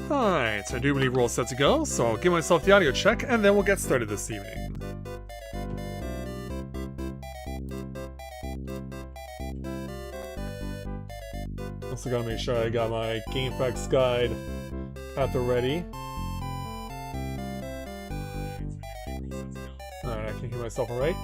Alright, I do believe we're all set to go, so I'll give myself the audio check and then we'll get started this evening. Also gotta make sure I got my GameFAQs guide at the ready. Alright, I can hear myself alright.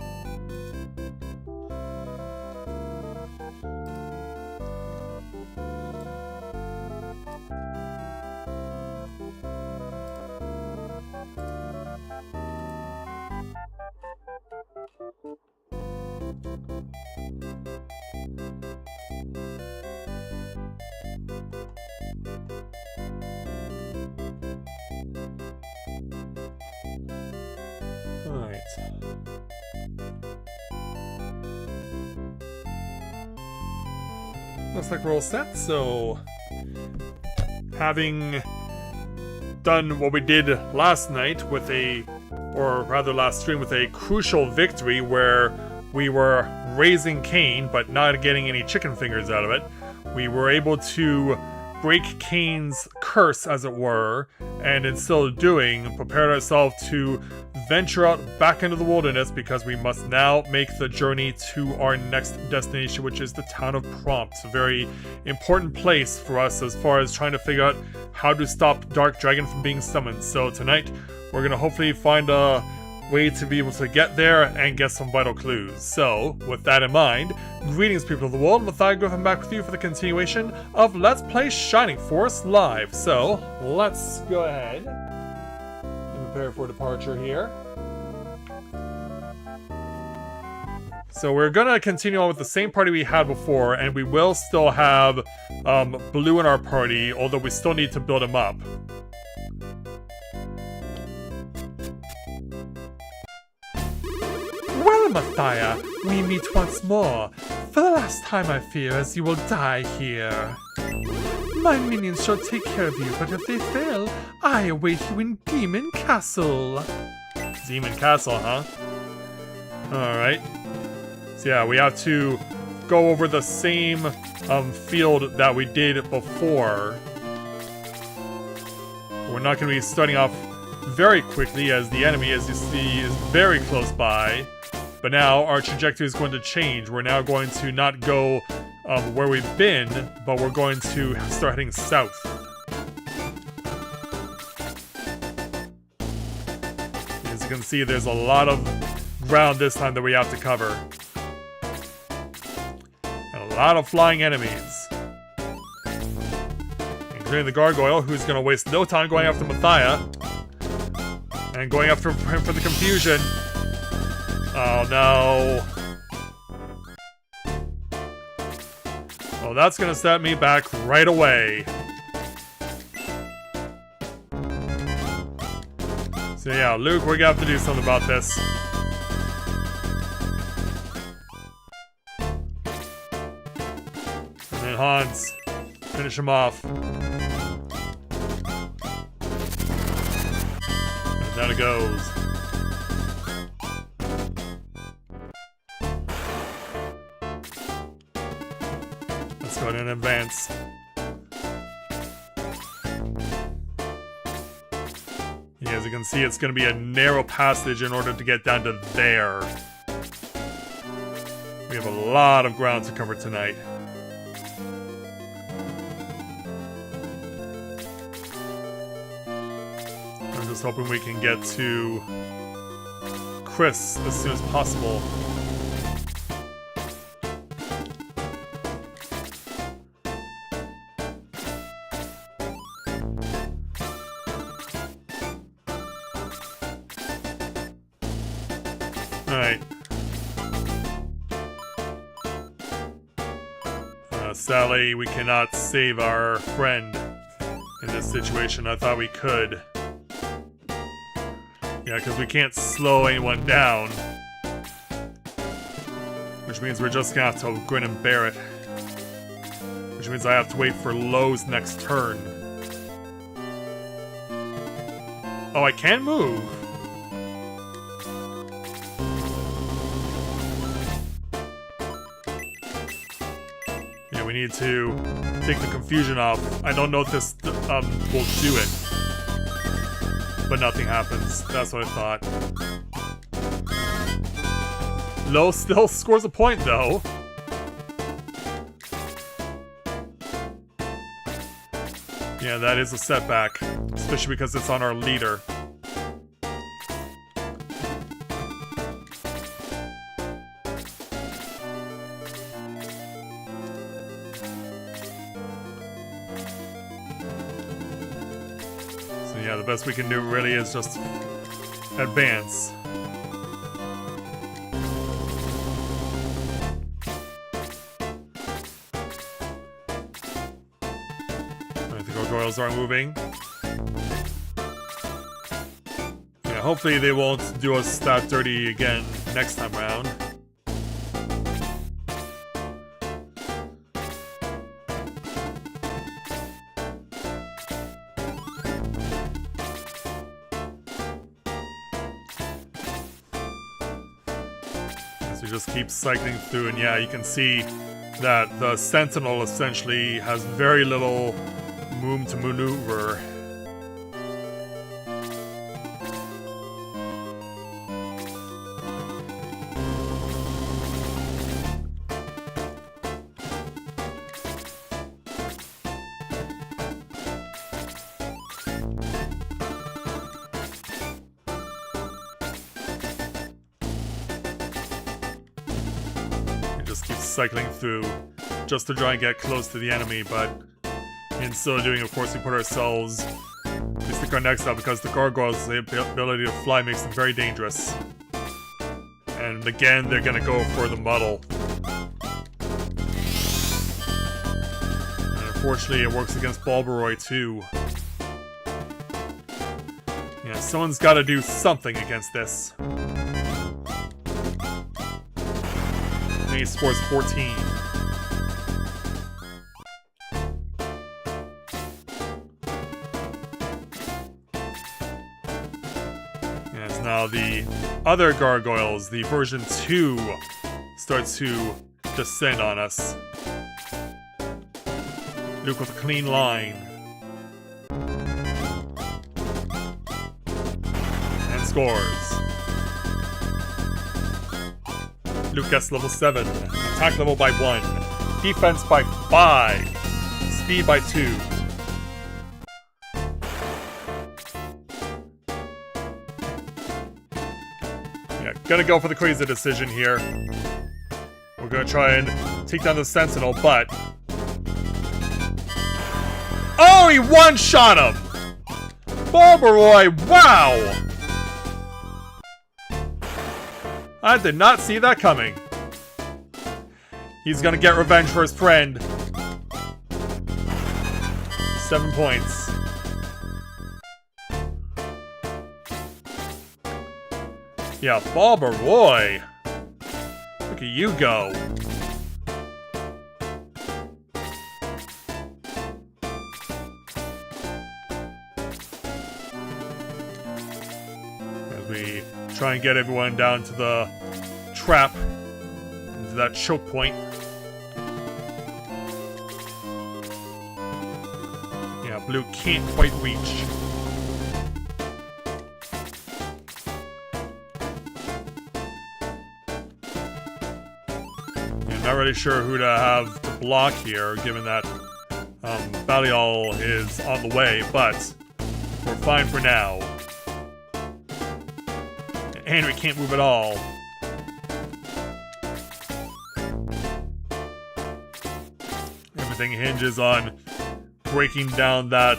Looks like we're all set, so having done what we did last night with last stream with a crucial victory where we were raising Cain but not getting any chicken fingers out of it, we were able to break Cain's curse, as it were, and in so doing, prepared ourselves to venture out back into the wilderness because we must now make the journey to our next destination, which is the town of Prompt. A very important place for us as far as trying to figure out how to stop Dark Dragon from being summoned. So tonight, we're going to hopefully find a way to be able to get there and get some vital clues. So, with that in mind, greetings people of the world, Matthias Griffin back with you for the continuation of Let's Play Shining Force Live. So, let's go ahead and prepare for departure here. So we're gonna continue on with the same party we had before, and we will still have Blue in our party, although we still need to build him up. Well, Matthias, we meet once more. For the last time, I fear, as you will die here. My minions shall take care of you, but if they fail, I await you in Demon Castle. Demon Castle, huh? Alright. So yeah, we have to go over the same field that we did before. We're not going to be starting off very quickly, as the enemy, as you see, is very close by. But now our trajectory is going to change. We're now going to not go where we've been, but we're going to start heading south. As you can see, there's a lot of ground this time that we have to cover. And a lot of flying enemies. Including the gargoyle, who's going to waste no time going after Matthias. And going after him for the confusion. Oh no. Well, that's gonna set me back right away. So yeah, Luke, we're gonna have to do something about this. And then Hans, finish him off. And down it goes. Go ahead and advance. Yeah, as you can see, it's going to be a narrow passage in order to get down to there. We have a lot of ground to cover tonight. I'm just hoping we can get to Chris as soon as possible. Alright. Sadly, we cannot save our friend in this situation. I thought we could. Yeah, because we can't slow anyone down. Which means we're just gonna have to grin and bear it. Which means I have to wait for Lowe's next turn. Oh, I can move! Yeah, we need to take the confusion off. I don't know if this will do it. but nothing happens. That's what I thought. Low still scores a point, though. Yeah, that is a setback, especially because it's on our leader. So yeah, the best we can do really is just advance. Gargoyles aren't moving. Yeah, hopefully they won't do us that dirty again next time around. As we just keep cycling through, and yeah, you can see that the Sentinel essentially has very little room to maneuver. It just keeps cycling through just to try and get close to the enemy, but in so doing, of course, we put ourselves, we stick our necks out because the gargoyles, the ability to fly makes them very dangerous. And again, they're gonna go for the muddle. And unfortunately, it works against Bulbaroy too. Yeah, someone's gotta do something against this. And he scores 14. Now the other gargoyles, the version 2, starts to descend on us. Luke with a clean line. And scores. Luke gets level 7. Attack level by 1. Defense by 5. Speed by 2. Gonna go for the crazy decision here. We're gonna try and take down the Sentinel, but... Oh, he one-shot him! Bulbaroy, wow! I did not see that coming. He's gonna get revenge for his friend. 7 points. Yeah, Bulbaroy! Look at you go! As we try and get everyone down to the trap, into that choke point. Yeah, Blue can't quite reach. Not really sure who to have to block here, given that Balial is on the way, but we're fine for now. Henry can't move at all. Everything hinges on breaking down that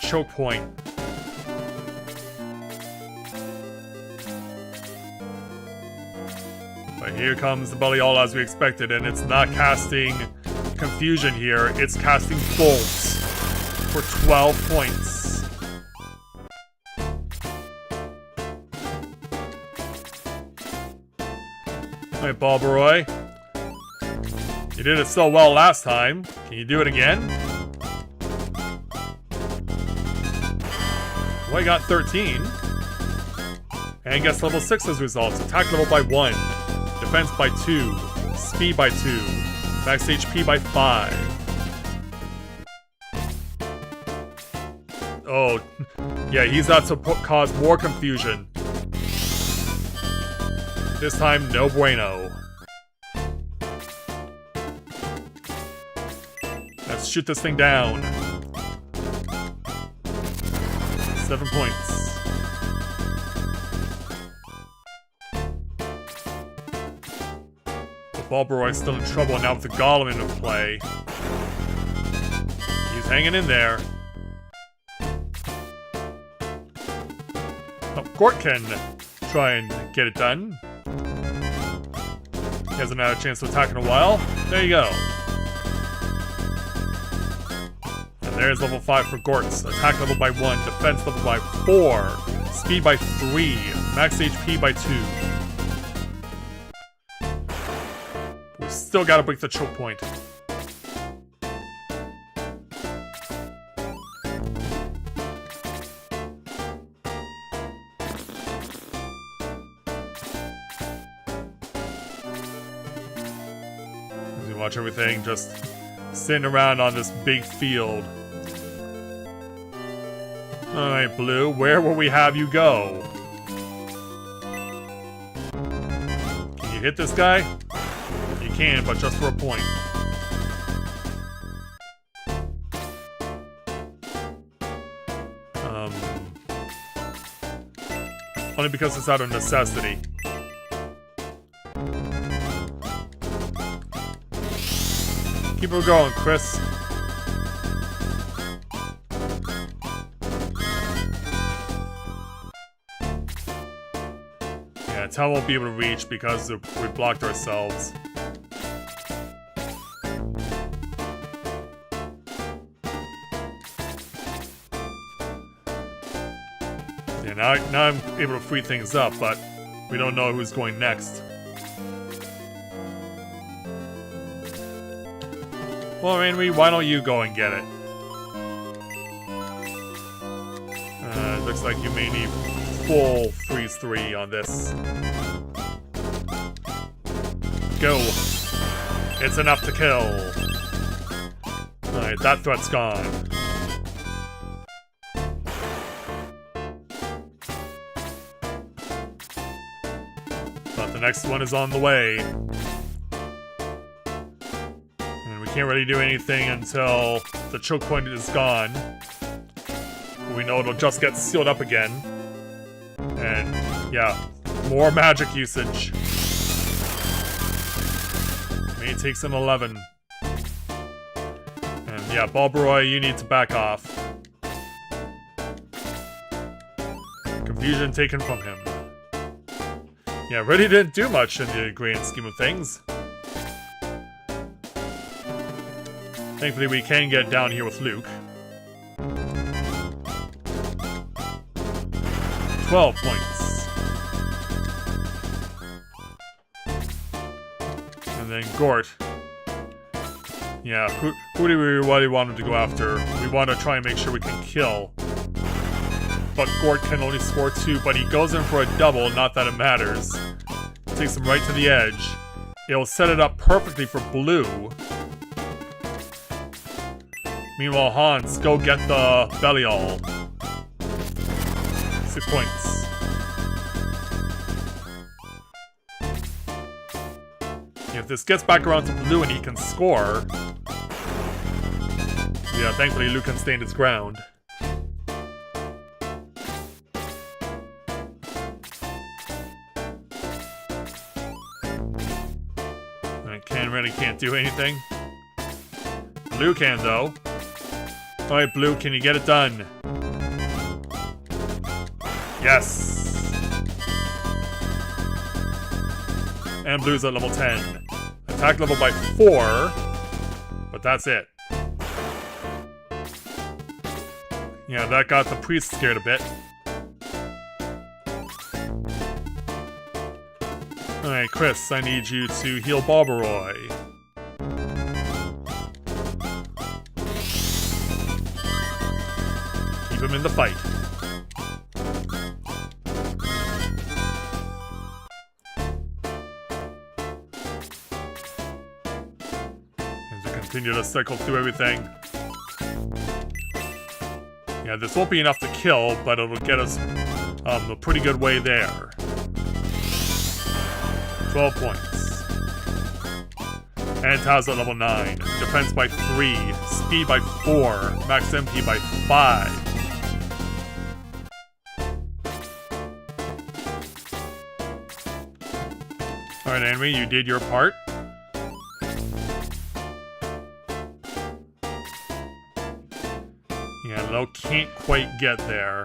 choke point. But here comes the Balial as we expected, and it's not casting Confusion here, it's casting Bolts for 12 points. Alright, Bulbaroy. You did it so well last time. Can you do it again? Well, I got 13. And gets level 6 as results. Attack level by 1. Defense by 2. Speed by 2. Max HP by 5. Oh, Yeah, he's out to cause more confusion. This time, no bueno. Let's shoot this thing down. 7 points. The Bulbaroy's still in trouble now with the Golem in play. He's hanging in there. Oh, Gort can try and get it done. He hasn't had a chance to attack in a while. There you go. And there's level 5 for Gort's. Attack level by 1, defense level by 4, speed by 3, max HP by 2. We still gotta break the choke point. Watch everything just sitting around on this big field. Alright, Blue, where will we have you go? Can you hit this guy? You can, but just for a point. Only because it's out of necessity. Keep her going, Chris. Yeah, Tal won't be able to reach because we blocked ourselves. Yeah, now I'm able to free things up, but we don't know who's going next. Well, Henry, why don't you go and get it? Looks like you may need full freeze 3 on this. Go. It's enough to kill. Alright, that threat's gone. But the next one is on the way. Can't really do anything until the choke point is gone. We know it'll just get sealed up again. And yeah, more magic usage. May takes an 11. And yeah, Bulbaroy, you need to back off. Confusion taken from him. Yeah, really didn't do much in the grand scheme of things. Thankfully, we can get down here with Luke. 12 points. And then Gort. Yeah, who do we really want him to go after? We want to try and make sure we can kill. But Gort can only score 2, but he goes in for a double, not that it matters. Takes him right to the edge. It'll set it up perfectly for Blue. Meanwhile, Hans, go get the Belial. 6 points. If this gets back around to Blue and he can score... Yeah, thankfully Luke can stand his ground. I can't do anything. Blue can, though. Alright, Blue, can you get it done? Yes! And Blue's at level 10. Attack level by 4, but that's it. Yeah, that got the priest scared a bit. Alright, Chris, I need you to heal Bulbaroy. Keep him in the fight. As we continue to cycle through everything. Yeah, this won't be enough to kill, but it'll get us a pretty good way there. 12 points. And Taz at level 9. Defense by 3. Speed by 4. Max MP by 5. Alright, Henry, you did your part. Yeah, Lo can't quite get there.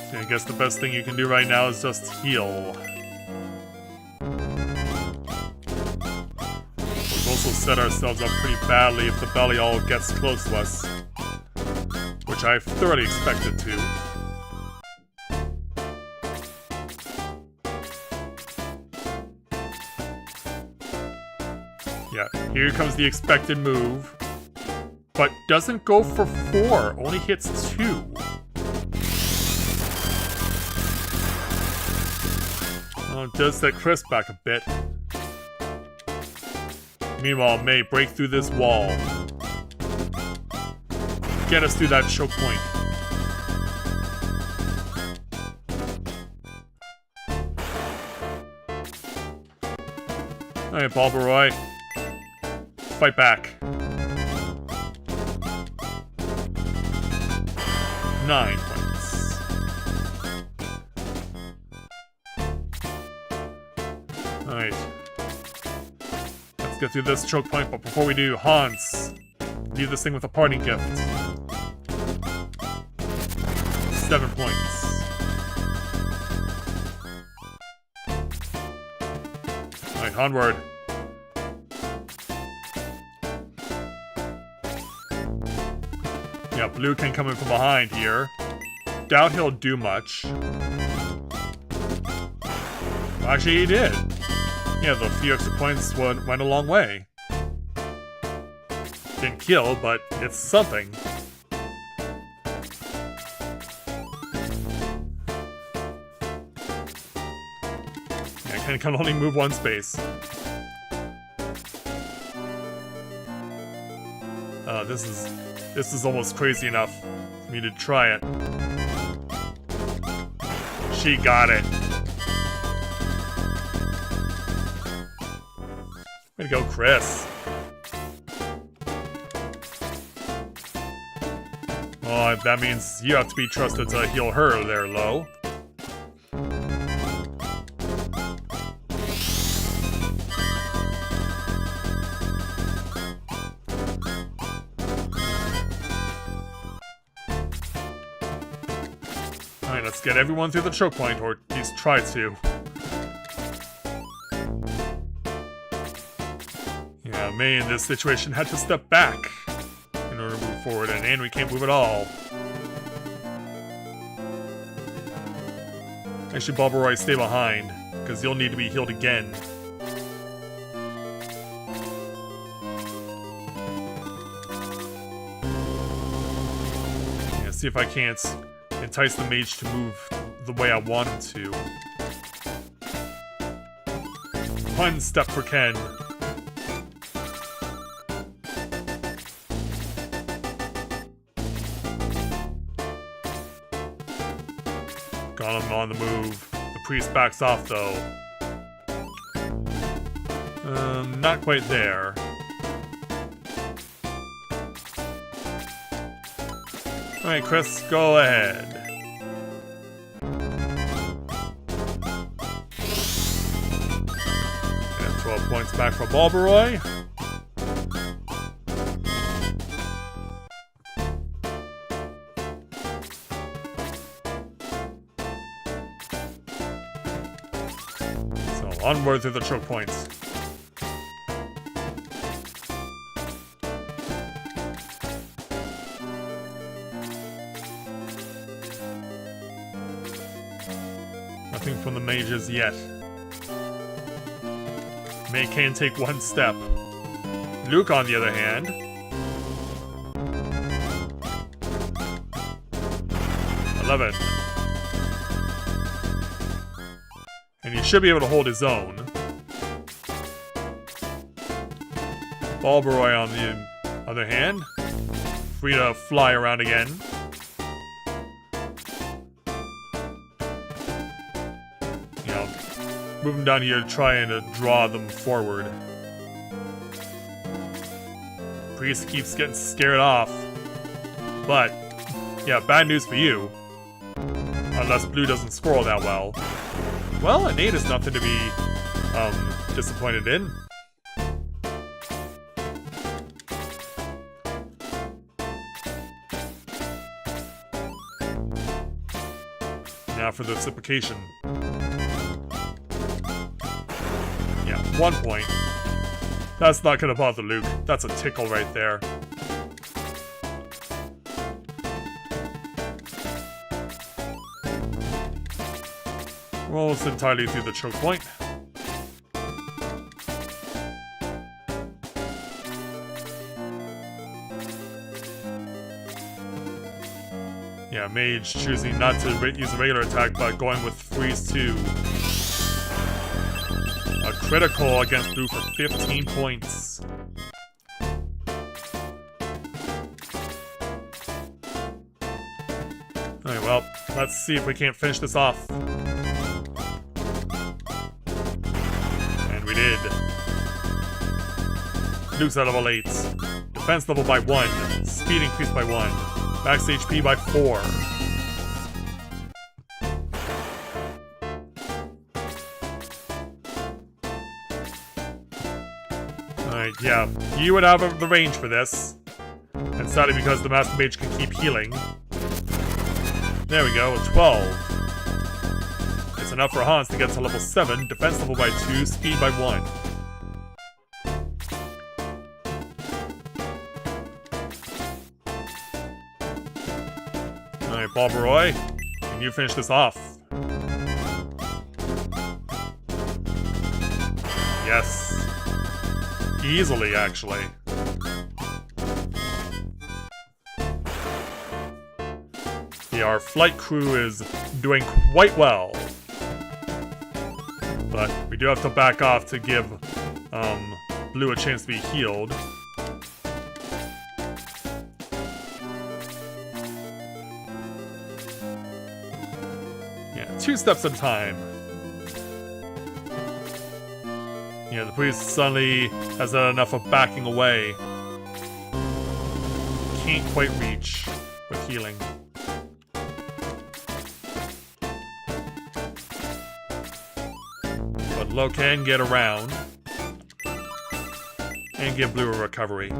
So I guess the best thing you can do right now is just heal. We've also set ourselves up pretty badly if the Belial gets close to us, which I thoroughly expected to. Yeah, here comes the expected move. But doesn't go for 4, only hits 2. Oh, it does set Chris back a bit. Meanwhile, May, break through this wall. Get us through that choke point. Alright, Balbaroy. Fight back. 9 points. Alright. Let's get through this choke point, but before we do, Hans, leave this thing with a parting gift. 7 points. Alright, onward. Yeah, Blue can come in from behind here. Doubt he'll do much. Actually, he did. Yeah, the few extra points went a long way. Didn't kill, but it's something. Yeah, can only move 1 space. This is almost crazy enough for me to try it. She got it. Way to go, Chris. Oh, that means you have to be trusted to heal her there, Lo. Alright, let's get everyone through the choke point, or at least try to. Yeah, May in this situation had to step back in order to move forward, and Henry can't move at all. Actually, Balbaroy, stay behind, because you'll need to be healed again. Yeah, see if I can't entice the mage to move the way I want him to. 1 step for Ken. Got him on the move. The priest backs off though. Not quite there. Alright, Chris, go ahead. And 12 points back for Balbaroy. So, onward through the choke points. Nothing from the mages yet. May can take 1 step. Luke, on the other hand, $11. And he should be able to hold his own. Balbaroy, on the other hand, free to fly around again. You know, move them down here, trying to draw them forward. Priest keeps getting scared off. But, yeah, bad news for you. Unless blue doesn't score that well. Well, an 8 is nothing to be disappointed in. Now for the reciprocation. Yeah, 1 point. That's not gonna bother Luke. That's a tickle right there. We're almost entirely through the choke point. Yeah, Mage choosing not to use a regular attack, but going with Freeze 2. A critical against blue for 15 points. Alright, well, let's see if we can't finish this off. And we did. Luke's at level 8. Defense level by 1. Speed increased by 1. Max HP by 4. Alright, yeah. You would have the range for this. And sadly, because the Master Mage can keep healing. There we go, a 12. It's enough for Hans to get to level 7, defense level by 2, speed by 1. Alright, Barbaroy, can you finish this off? Yes. Easily, actually. Yeah, our flight crew is doing quite well. But we do have to back off to give Blue a chance to be healed. Yeah, 2 steps at a time. Yeah, the priest suddenly has had enough of backing away. Can't quite reach with healing. But Lo can get around and give Blue a recovery.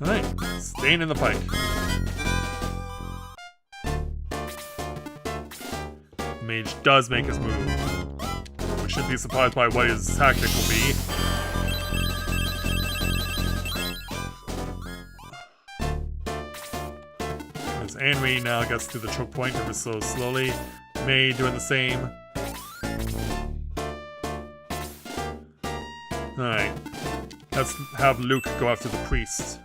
Alright, staying in the pike. Mage does make his move. We shouldn't be surprised by what his tactic will be. As Anri now gets to the choke point ever so slowly. May doing the same. Alright. Let's have Luke go after the priest.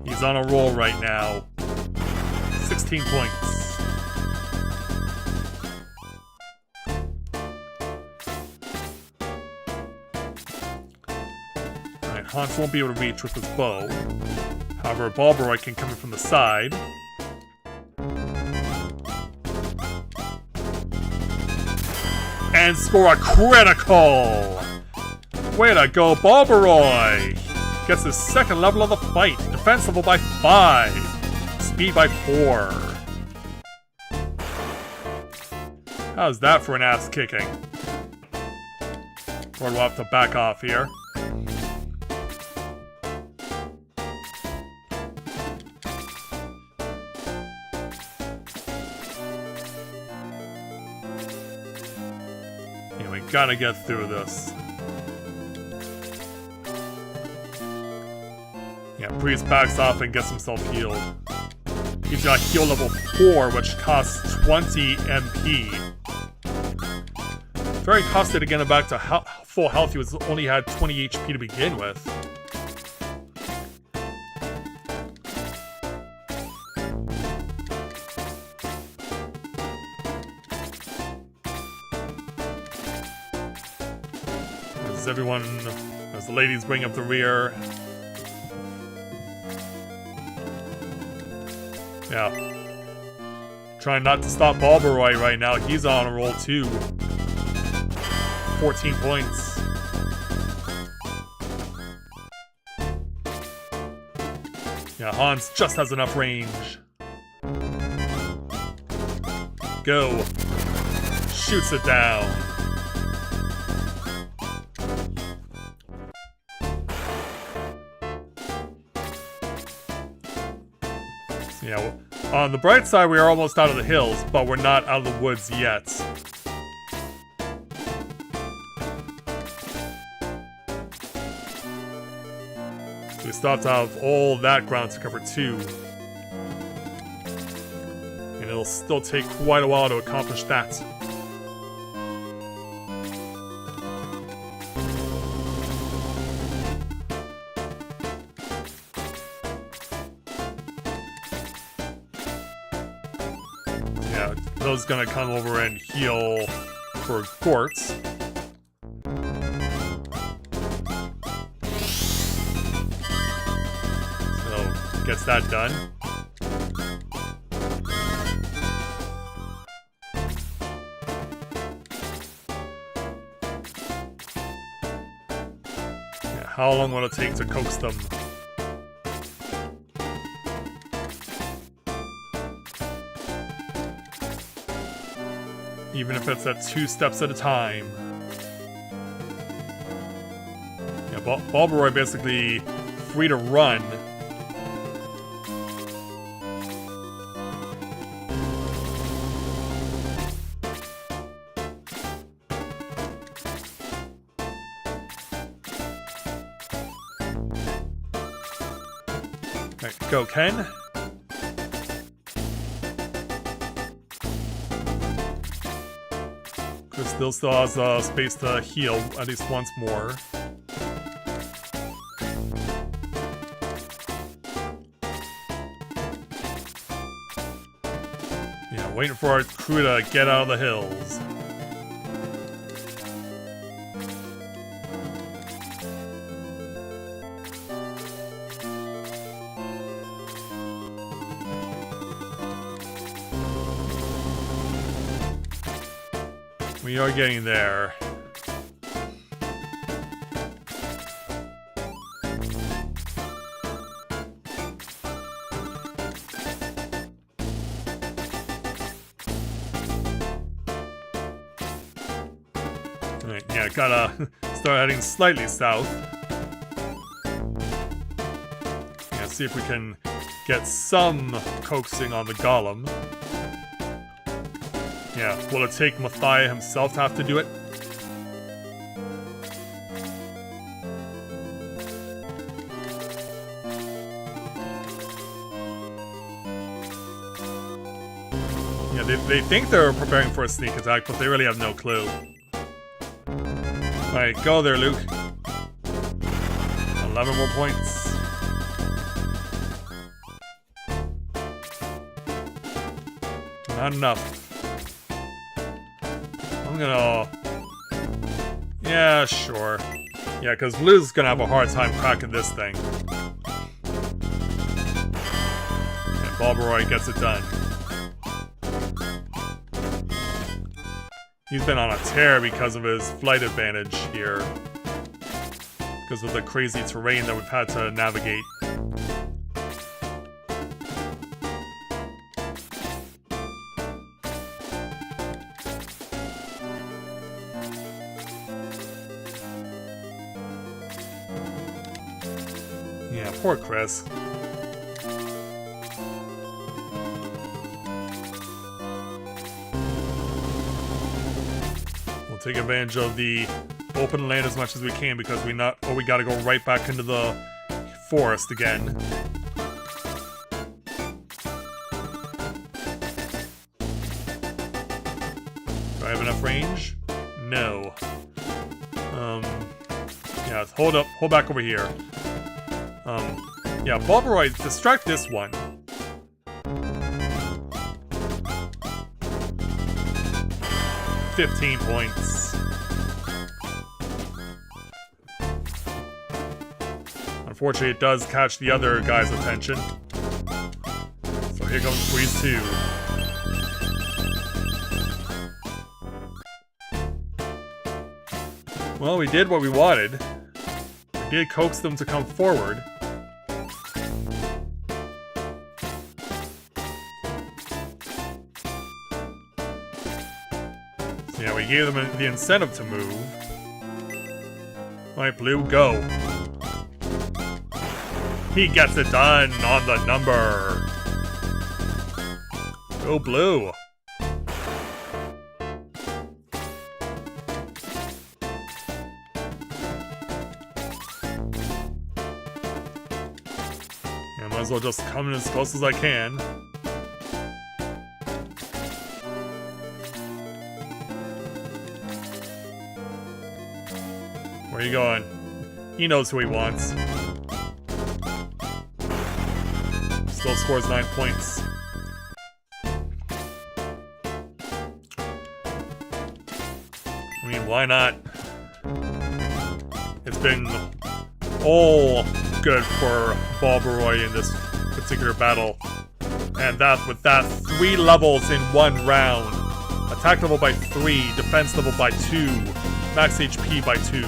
He's on a roll right now. 16 points. Hans won't be able to reach with his bow. However, Balbaroy can come in from the side. And score a critical! Way to go, Balbaroy! Gets his 2nd level of the fight. Defense level by 5. Speed by 4. How's that for an ass kicking? Or we'll have to back off here. Gotta get through this. Yeah, Priest backs off and gets himself healed. He's got heal level 4, which costs 20 MP. Very costed to get him back to full health. He only had 20 HP to begin with. as the ladies bring up the rear. Yeah. Trying not to stop Balberoy right now. He's on a roll too. 14 points. Yeah, Hans just has enough range. Go. Shoots it down. So yeah, on the bright side, we are almost out of the hills, but we're not out of the woods yet. So we still have to have all that ground to cover too. And it'll still take quite a while to accomplish that. Yeah, Bill's gonna come over and heal for Gortz. So, gets that done. How long will it take to coax them? Even if it's at 2 steps at a time. Yeah, Balberoy basically free to run. Go, Ken. Chris still has space to heal at least once more. Yeah, waiting for our crew to get out of the hills. We are getting there. Alright, yeah, gotta start heading slightly south. Yeah, see if we can get some coaxing on the golem. Yeah, will it take Mathia himself to have to do it? Yeah, they think they're preparing for a sneak attack, but they really have no clue. Alright, go there, Luke. 11 more points. Not enough. I'm gonna... Yeah, sure. Yeah, because Blue's gonna have a hard time cracking this thing. And Balberoy gets it done. He's been on a tear because of his flight advantage here. Because of the crazy terrain that we've had to navigate. Yeah, poor Chris. We'll take advantage of the open land as much as we can because we gotta go right back into the forest again. Do I have enough range? No. Yeah, hold back over here. Yeah, Balberoy, distract this one. $15 points. Unfortunately, it does catch the other guy's attention. So here comes Freeze 2. Well, we did what we wanted. We did coax them to come forward. So yeah, we gave them the incentive to move. Alright, Blue, go. He gets it done on the number. Go Blue. I might as well just come in as close as I can. Where are you going? He knows who he wants. Still scores 9 points. I mean, why not? It's been all good for Bobberoy in this particular battle. And that with that, 3 levels in 1 round. Attack level by 3, defense level by 2, max HP by 2.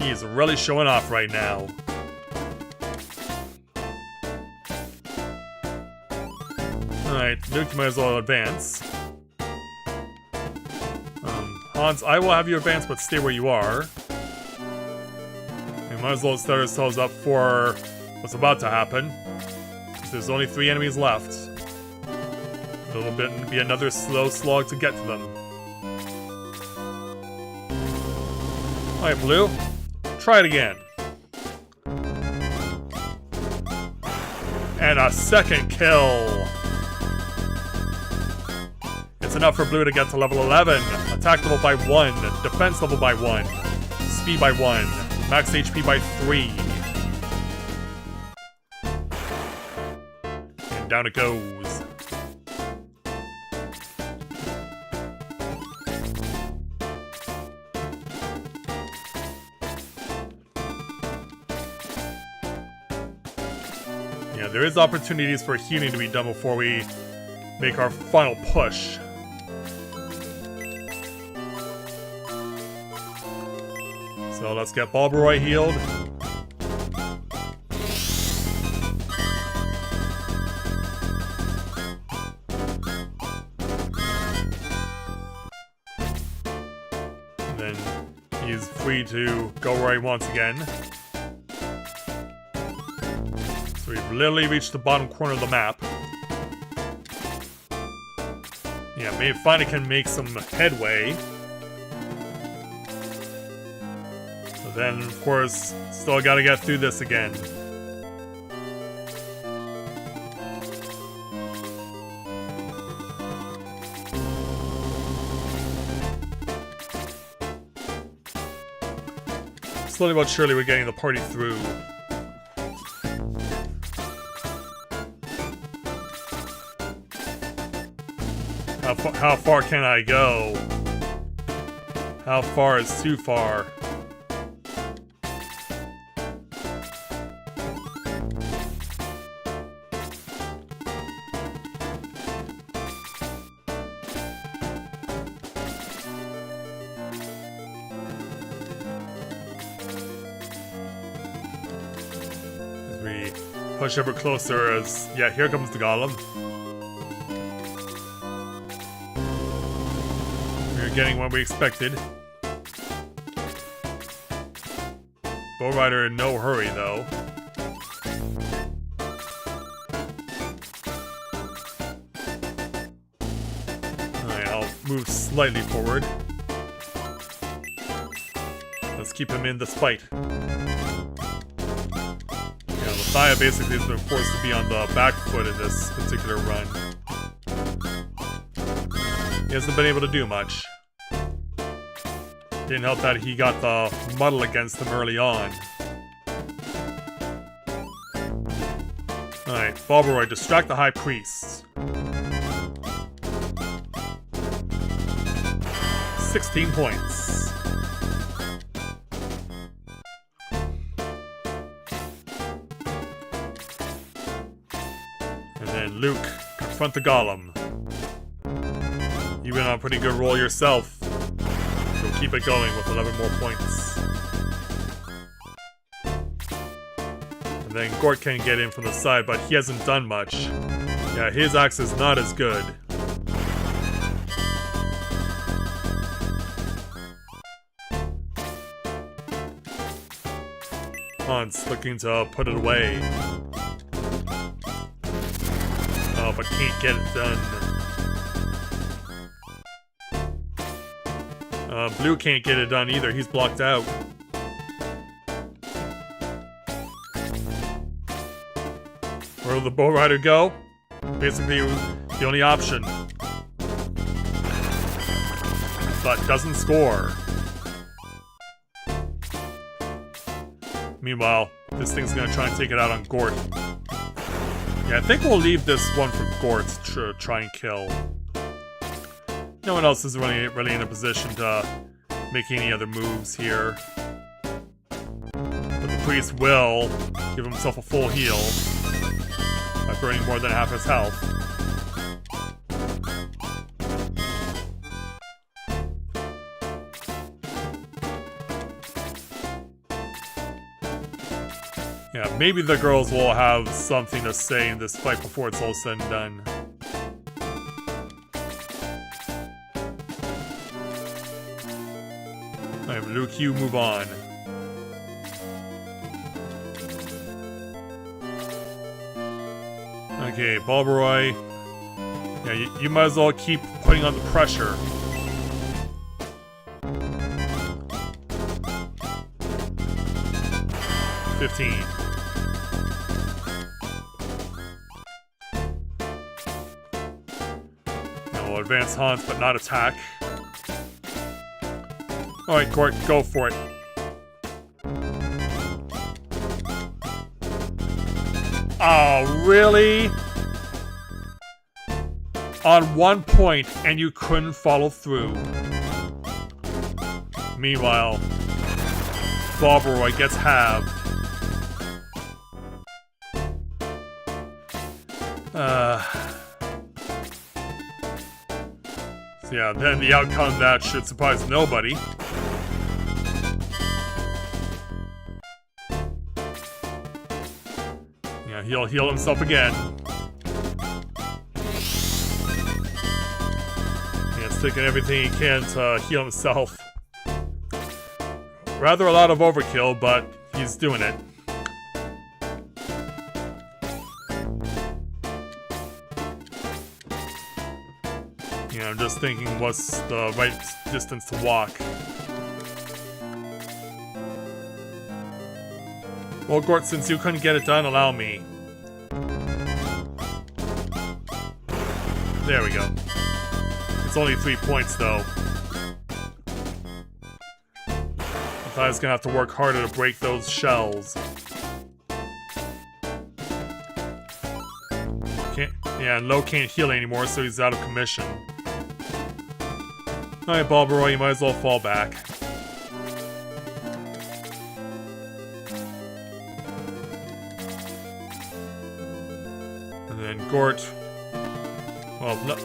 He is really showing off right now. Alright, Nuke, you might as well advance. Hans, I will have you advance, but stay where you are. We might as well set ourselves up for what's about to happen. There's only 3 enemies left. It'll be another slow slog to get to them. Alright, Blue. Try it again. And a second kill. It's enough for Blue to get to level 11. Attack level by 1, defense level by 1, speed by 1, max HP by 3. And down it goes. Yeah, there is opportunities for healing to be done before we make our final push. So let's get Bobberoy healed. And then he's free to go where he wants again. So we've literally reached the bottom corner of the map. Yeah, maybe finally can make some headway. Then, of course, still gotta get through this again. Slowly but surely we're getting the party through. How far can I go? How far is too far? We push ever closer as, yeah, here comes the golem. We're getting what we expected. Bow Rider in no hurry though. Alright, I'll move slightly forward. Let's keep him in this fight. Messiah basically has been forced to be on the back foot in this particular run. He hasn't been able to do much. Didn't help that he got the muddle against him early on. Alright, Bobberoy, distract the High Priest. 16 points. And then Luke, confront the golem. You've been on a pretty good roll yourself. So keep it going with 11 more points. And then Gort can get in from the side, but he hasn't done much. Yeah, his axe is not as good. Hans looking to put it away. Oh, but can't get it done. Blue can't get it done either. He's blocked out. Where will the bow rider go? Basically, the only option. But doesn't score. Meanwhile, this thing's gonna try and take it out on Gort. Yeah, I think we'll leave this one for Gort to try and kill. No one else is really in a position to make any other moves here. But the priest will give himself a full heal by burning more than half his health. Yeah, maybe the girls will have something to say in this fight before it's all said and done. Alright, Luke, you move on. Okay, Balbaroy. Yeah, you might as well keep putting on the pressure. $15. Now we'll advance Hans, but not attack. Alright, Gort, go for it. Oh, really? On 1 point, and you couldn't follow through. Meanwhile, Balbaroy gets halved. So yeah, then the outcome of that should surprise nobody. Yeah, he'll heal himself again. Yeah, it's taking everything he can to heal himself. Rather a lot of overkill, but he's doing it. Yeah, I'm just thinking what's the right distance to walk. Well, Gort, since you couldn't get it done, allow me. There we go. It's only 3 points, though. I thought I was gonna have to work harder to break those shells. Yeah, Lo can't heal anymore, so he's out of commission. Alright, Balbaroy, you might as well fall back. And then Gort... Well, no,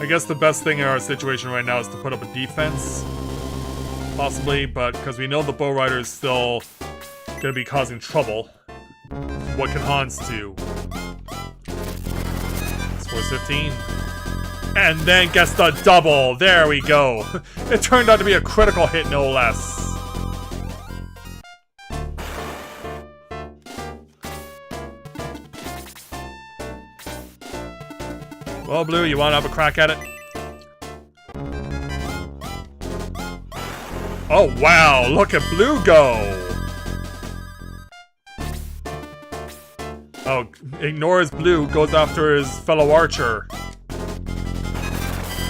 I guess the best thing in our situation right now is to put up a defense. Possibly, but because we know the bow rider is still gonna be causing trouble. What can Hans do? Scores 15. And then gets the double! There we go! It turned out to be a critical hit, no less. Well, Blue, you wanna have a crack at it? Oh, wow! Look at Blue go! Oh, ignores Blue, goes after his fellow archer.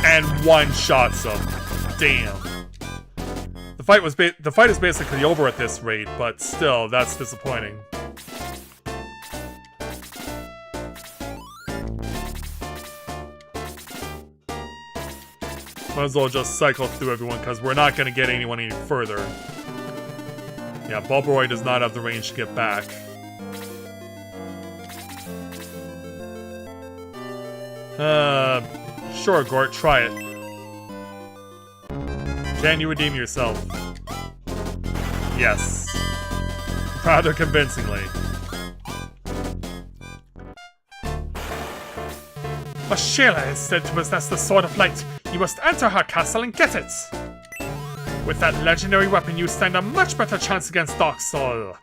And one-shots him. Damn. The fight is basically over at this rate, but still, that's disappointing. Might as well just cycle through everyone, because we're not going to get anyone any further. Yeah, Balbaroy does not have the range to get back. Sure, Gort, try it. Can you redeem yourself? Yes. Rather convincingly. MISHAELA is said to possess the Sword of Light. You must enter her castle and get it. With that legendary weapon, you stand a much better chance against Dark Soul.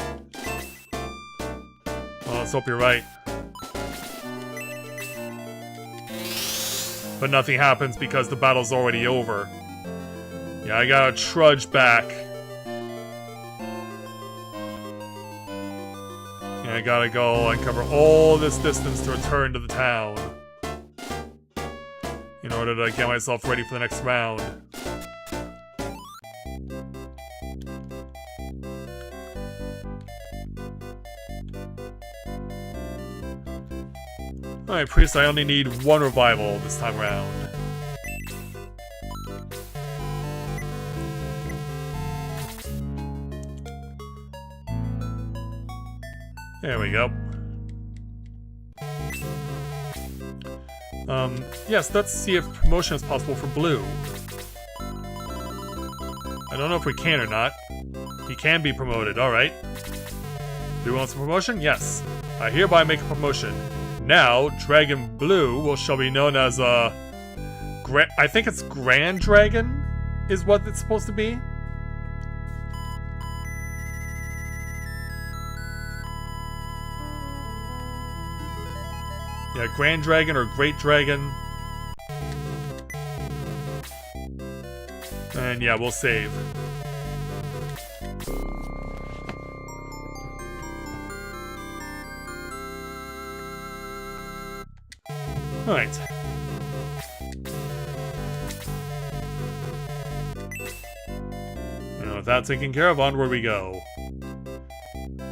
Well, let's hope you're right. But nothing happens because the battle's already over. Yeah, I gotta trudge back. And I gotta go and cover all this distance to return to the town. In order to get myself ready for the next round. Alright, Priest, I only need one revival this time around. There we go. Yes, let's see if promotion is possible for Blue. I don't know if we can or not. He can be promoted, alright. Blue wants a promotion? Yes. I hereby make a promotion. Now, Dragon Blue shall be known as I think it's Grand Dragon is what it's supposed to be. Yeah, Grand Dragon or Great Dragon. And yeah, we'll save. Alright. Now, with that taken care of, onward we go.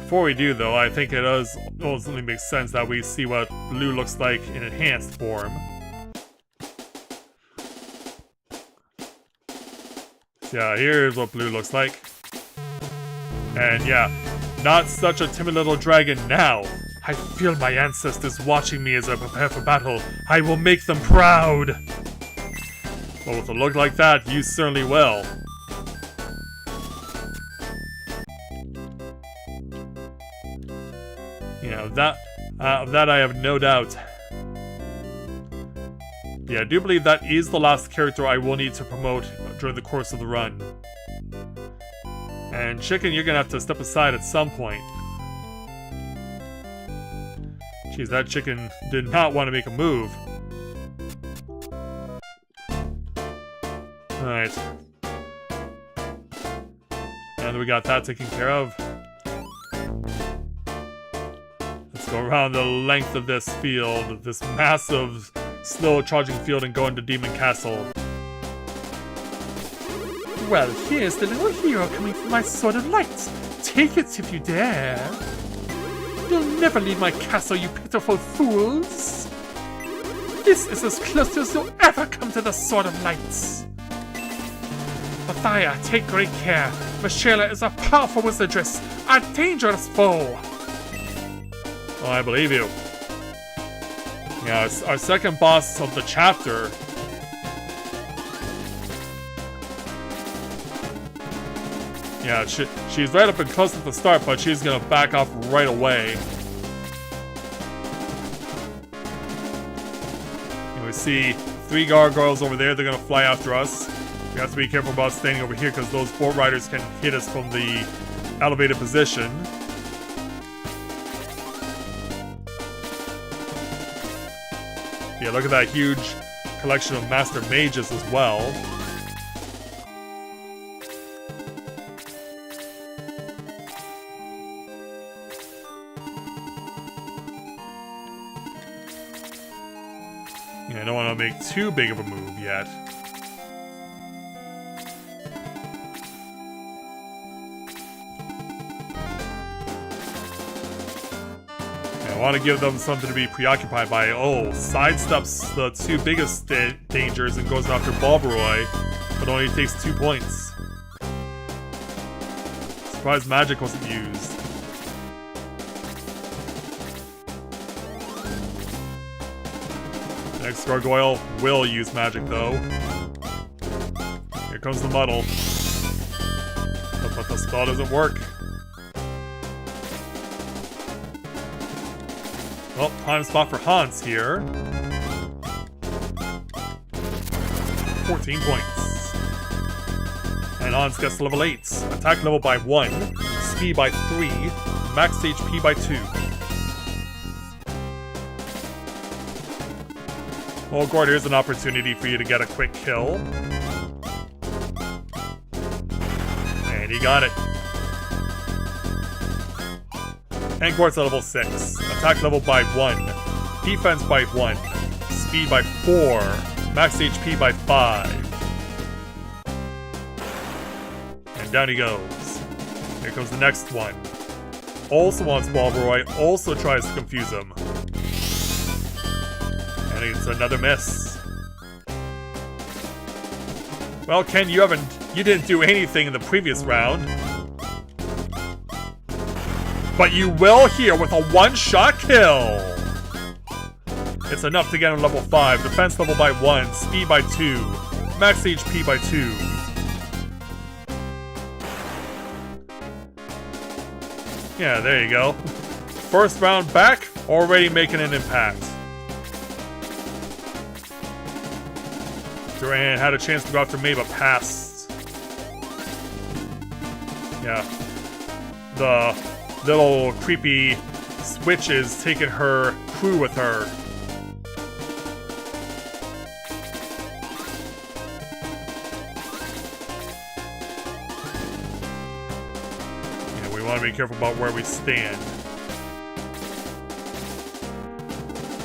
Before we do, though, I think it does ultimately make sense that we see what Blue looks like in enhanced form. So yeah, here's what Blue looks like. And yeah, not such a timid little dragon now. I feel my ancestors watching me as I prepare for battle. I will make them proud! Well, with a look like that, you certainly will. You know, that I have no doubt. Yeah, I do believe that is the last character I will need to promote during the course of the run. And Chicken, you're gonna have to step aside at some point. Jeez, that chicken did not want to make a move. Alright. Now that we got that taken care of, let's go around the length of this field, this massive slow charging field, and go into Demon Castle. Well, here's the little hero coming from my Sword of Light. Take it if you dare. You'll never leave my castle, you pitiful fools! This is as close as you'll ever come to the Sword of Light! Mathia, take great care. MISHAELA is a powerful wizardress, a dangerous foe! Oh, I believe you. Yeah, our second boss of the chapter. Yeah, she's right up and close at the start, but she's gonna back off right away. And we see 3 gargoyles over there, they're gonna fly after us. We have to be careful about standing over here because those boat riders can hit us from the elevated position. Yeah, look at that huge collection of master mages as well. Yeah, I don't want to make too big of a move yet. I want to give them something to be preoccupied by. Oh, sidesteps the 2 biggest dangers and goes after Balbaroy, but only takes 2 points. Surprised magic wasn't used. Next gargoyle will use magic though. Here comes the muddle. But the spell doesn't work. Well, prime spot for Hans here. 14 points. And Hans gets to level 8. Attack level by 1, speed by 3, max HP by 2. Well, Gord, here's an opportunity for you to get a quick kill. And he got it. And Gord's at level 6. Attack level by 1, defense by 1, speed by 4, max HP by 5. And down he goes. Here comes the next one. Also wants Balveroy, also tries to confuse him. And it's another miss. Well, Ken, you didn't do anything in the previous round. But you will here with a one-shot kill! It's enough to get him level 5, defense level by 1, speed by 2, max HP by 2. Yeah, there you go. First round back, already making an impact. Duran had a chance to go after me, but passed. Yeah. The little creepy switch is taking her crew with her. Yeah, we want to be careful about where we stand.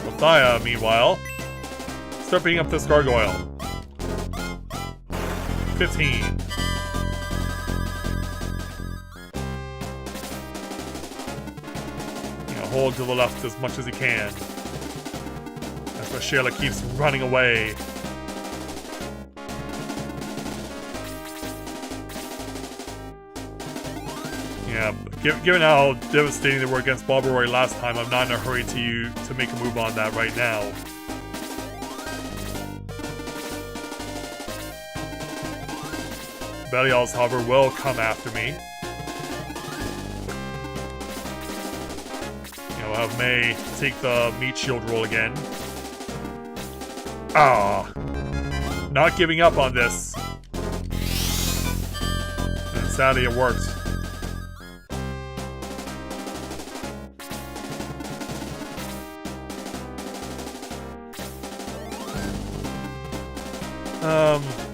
Mathia, meanwhile, start beating up this gargoyle. 15. Hold to the left as much as he can. As MISHAELA keeps running away. Yeah, given how devastating they were against Balveroy last time, I'm not in a hurry to make a move on that right now. Belial's, however, will come after me. We'll have May take the meat shield roll again. Ah, not giving up on this. And sadly, it worked.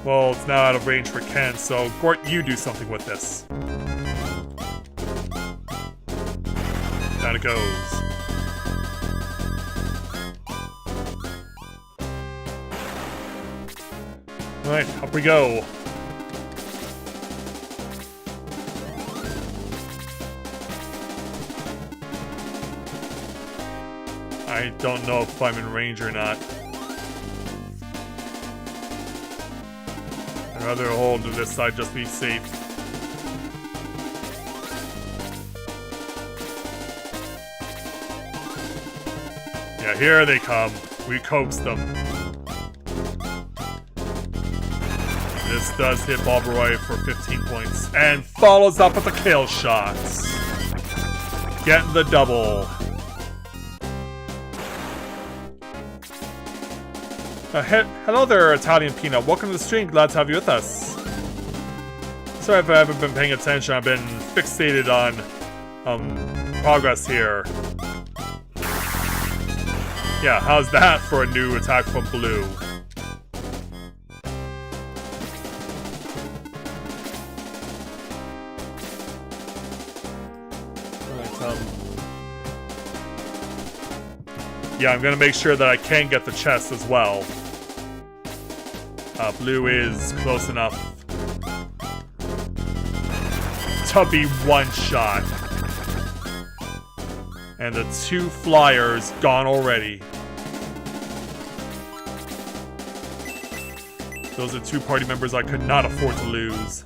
Well, it's now out of range for Ken, so Gort, you do something with this. Down it goes. Alright, up we go. I don't know if I'm in range or not. I'd rather hold to this side, just be safe. Yeah, here they come. We coaxed them. This does hit Balveroy for 15 points. And follows up with the kill shots. Getting the double. Hello there, Italian Peanut. Welcome to the stream. Glad to have you with us. Sorry if I haven't been paying attention. I've been fixated on progress here. Yeah, how's that for a new attack from Blue? Yeah, I'm gonna make sure that I can get the chest as well. Blue is close enough to be one shot. And the 2 flyers gone already. Those are 2 party members I could not afford to lose.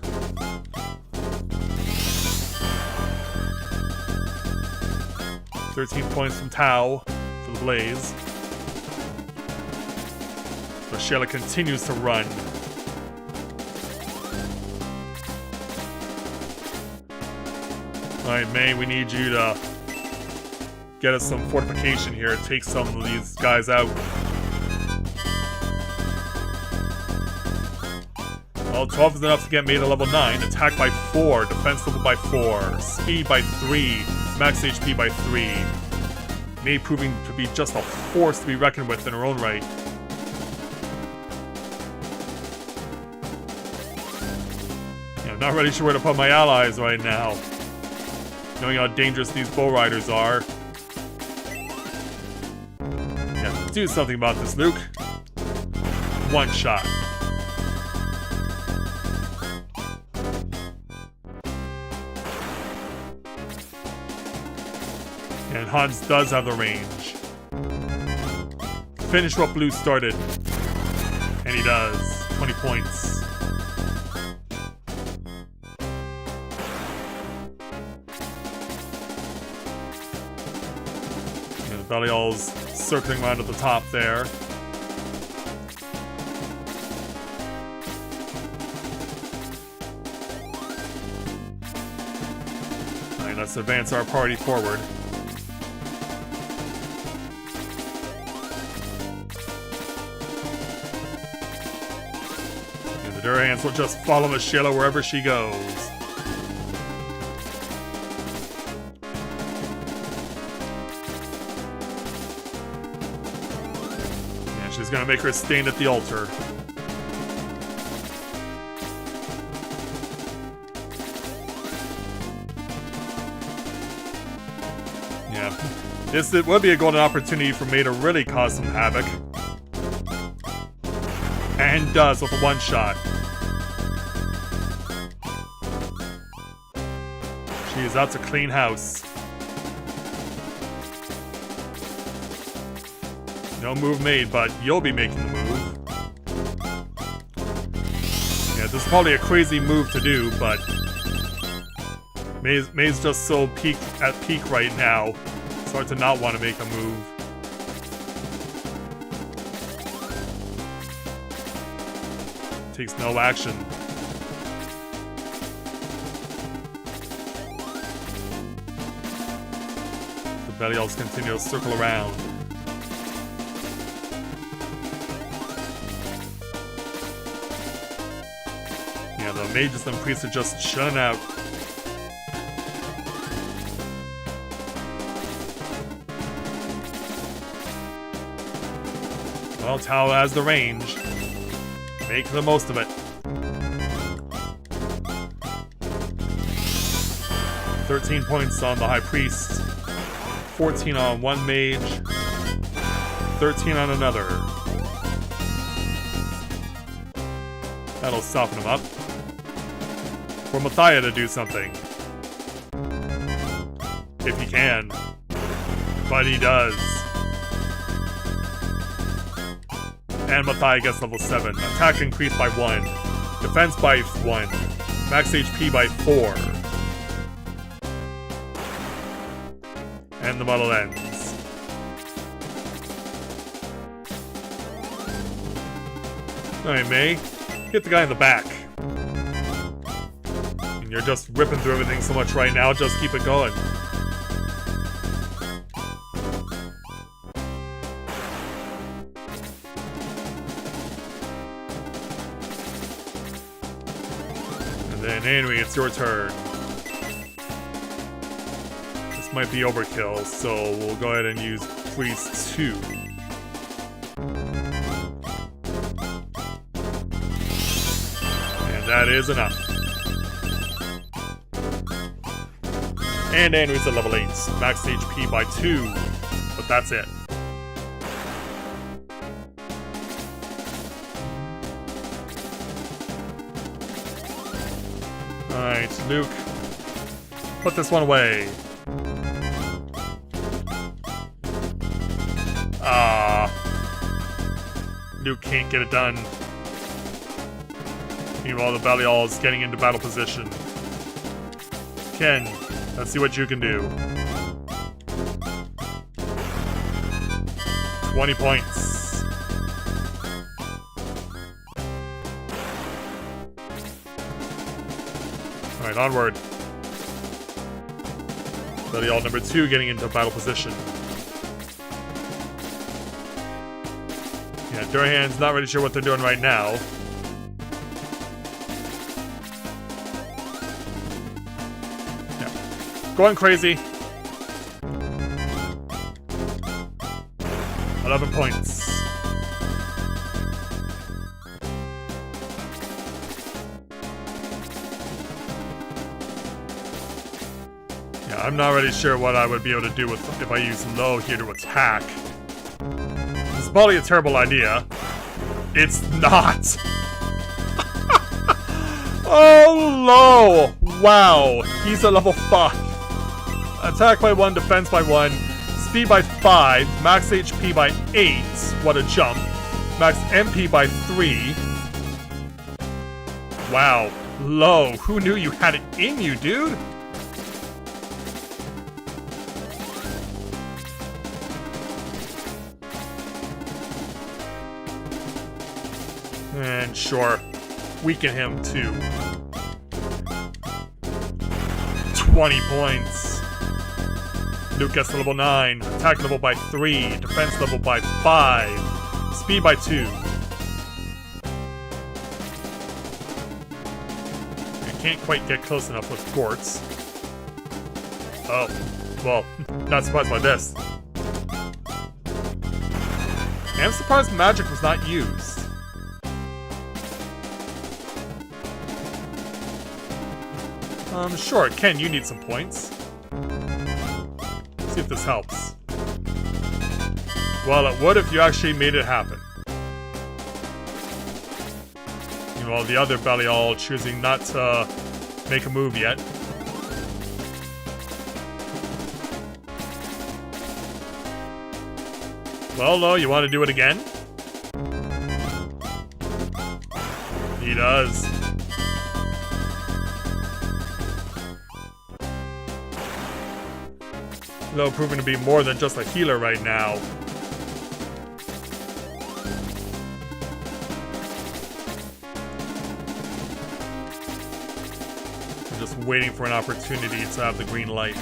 £13 points from Tau for the Blaze. Michaela continues to run. Alright, May, we need you to get us some fortification here. Take some of these guys out. Well, 12 is enough to get May to level 9. Attack by 4, defense level by 4, speed by 3, max HP by 3. May proving to be just a force to be reckoned with in her own right. Yeah, I'm not really sure where to put my allies right now. Knowing how dangerous these bull riders are. Yeah, do something about this, Luke. One shot. And Hans does have the range. Finish what Blue started. And he does. 20 points. And the Belial's circling around at the top there. Alright, let's advance our party forward. Durhans will just follow Michaela wherever she goes. And she's gonna make her stand at the altar. Yeah, this would be a golden opportunity for me to really cause some havoc. And does with a one shot. Jeez, that's a clean house. No move made, but you'll be making the move. Yeah, this is probably a crazy move to do, but May's just so at peak right now. It's hard to not want to make a move. Takes no action. The Belials continue to circle around. Yeah, the mages and priests are just chilling out. Well, Tao has the range. Make the most of it. 13 points on the High Priest. 14 on one mage. 13 on another. That'll soften him up. For Mathia to do something. If he can. But he does. And Mathia gets level 7. Attack increased by 1. Defense by 1. Max HP by 4. And the battle ends. Alright, May. Hit the guy in the back. And you're just ripping through everything so much right now, just keep it going. Then Henry, it's your turn. This might be overkill, so we'll go ahead and use Priest 2. And that is enough. And Henry's at level 8. Max HP by 2. But that's it. Alright, Luke. Put this one away. Luke can't get it done. Meanwhile, the Belial's getting into battle position. Ken, let's see what you can do. 20 points. Alright, onward. Belial number 2 getting into battle position. Yeah, Durhan's not really sure what they're doing right now. Yeah. Going crazy. 11 points. Yeah, I'm not really sure what I would be able to do with if I use low here to attack. It's probably a terrible idea. It's not. Oh, low. Wow. He's a level 5. Attack by 1, defense by 1, speed by 5, max HP by 8. What a jump. Max MP by 3. Wow. Low. Who knew you had it in you, dude? And sure, weaken him too. 20 points. Luke gets to level 9, attack level by 3, defense level by 5, speed by 2. I can't quite get close enough with quartz. Oh, well, not surprised by this. I'm surprised magic was not used. Sure, Ken, you need some points. See if this helps. Well, it would if you actually made it happen. Meanwhile, the other Belial choosing not to make a move yet. Well, no, you want to do it again? He does. Though proving to be more than just a healer right now. I'm just waiting for an opportunity to have the green light.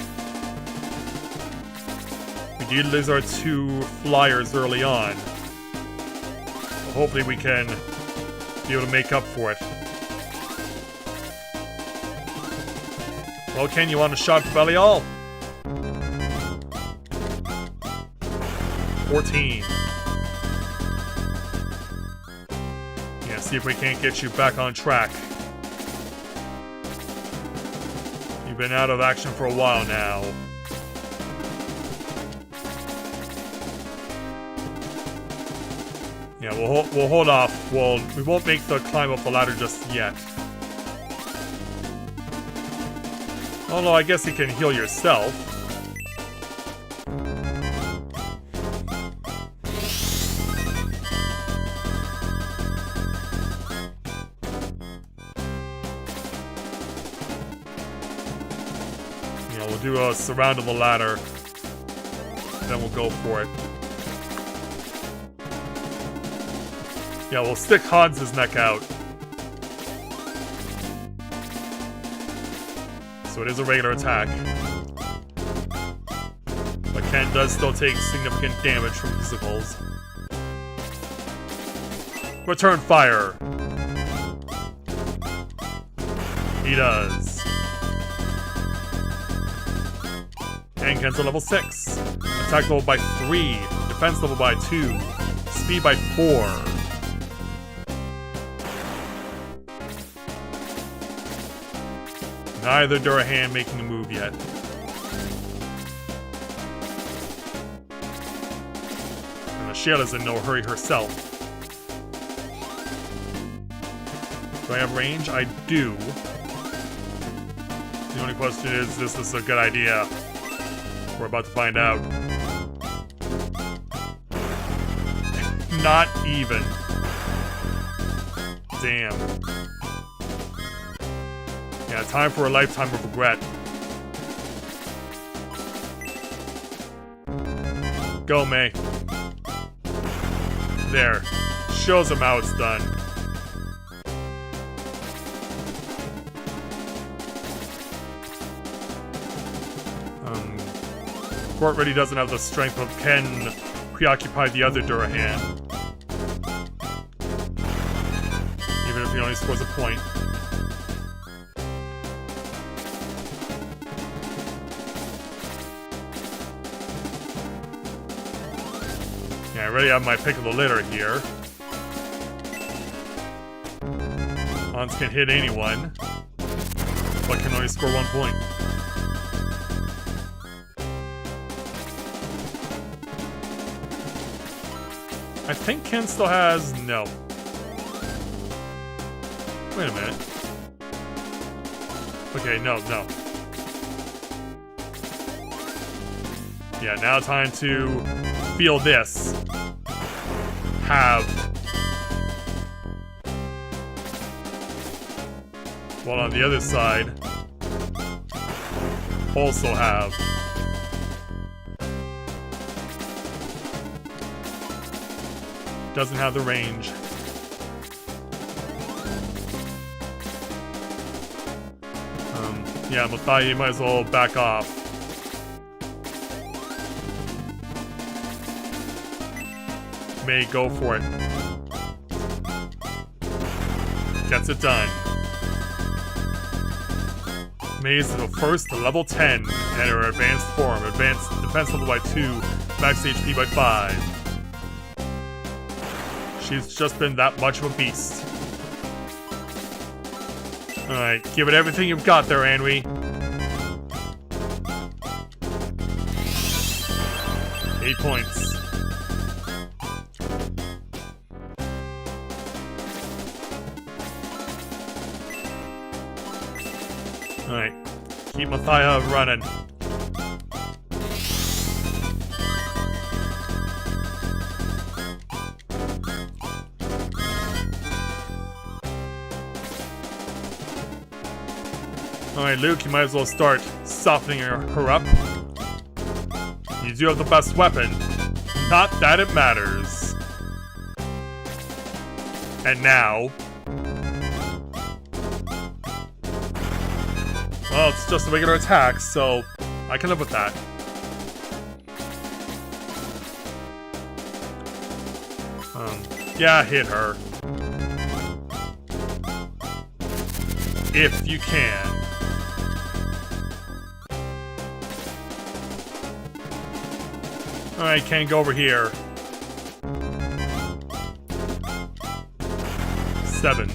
We did lose our 2 flyers early on. So hopefully we can be able to make up for it. Well, Ken, you want a shot for Belial? 14. Yeah, see if we can't get you back on track. You've been out of action for a while now. Yeah, we'll hold off. We won't make the climb up the ladder just yet. Oh no, I guess you can heal yourself. Do a surround of the ladder, then we'll go for it. Yeah, we'll stick Hans's neck out. So it is a regular attack. But Ken does still take significant damage from physicals. Return fire. He does. And Ken's at level 6. Attack level by 3. Defense level by 2. Speed by 4. Neither Durahan making a move yet. And MISHAELA'S in no hurry herself. Do I have range? I do. The only question is this a good idea? We're about to find out. Not even. Damn. Yeah, time for a lifetime of regret. Go, May. There. Shows him how it's done. Squirt really doesn't have the strength of can preoccupy the other Durahan. Even if he only scores a point. Yeah, I already have my pick of the litter here. Hans can hit anyone, but can only score 1 point. I think Ken still has... no. Wait a minute. Okay, no. Yeah, now time to feel this. Have. While on the other side, also have. Doesn't have the range. Yeah, Mathai, you might as well back off. May, go for it. Gets it done. Maze is the first to level 10 and her advanced form. Advanced defense level by 2, max HP by 5. She's just been that much of a beast. Alright, give it everything you've got there, Anwi. 8 points. Alright, keep Mathia running. Alright, Luke, you might as well start softening her up. You do have the best weapon. Not that it matters. And now... well, it's just a regular attack, so I can live with that. Yeah, hit her. If you can. Alright, Ken, go over here. 7.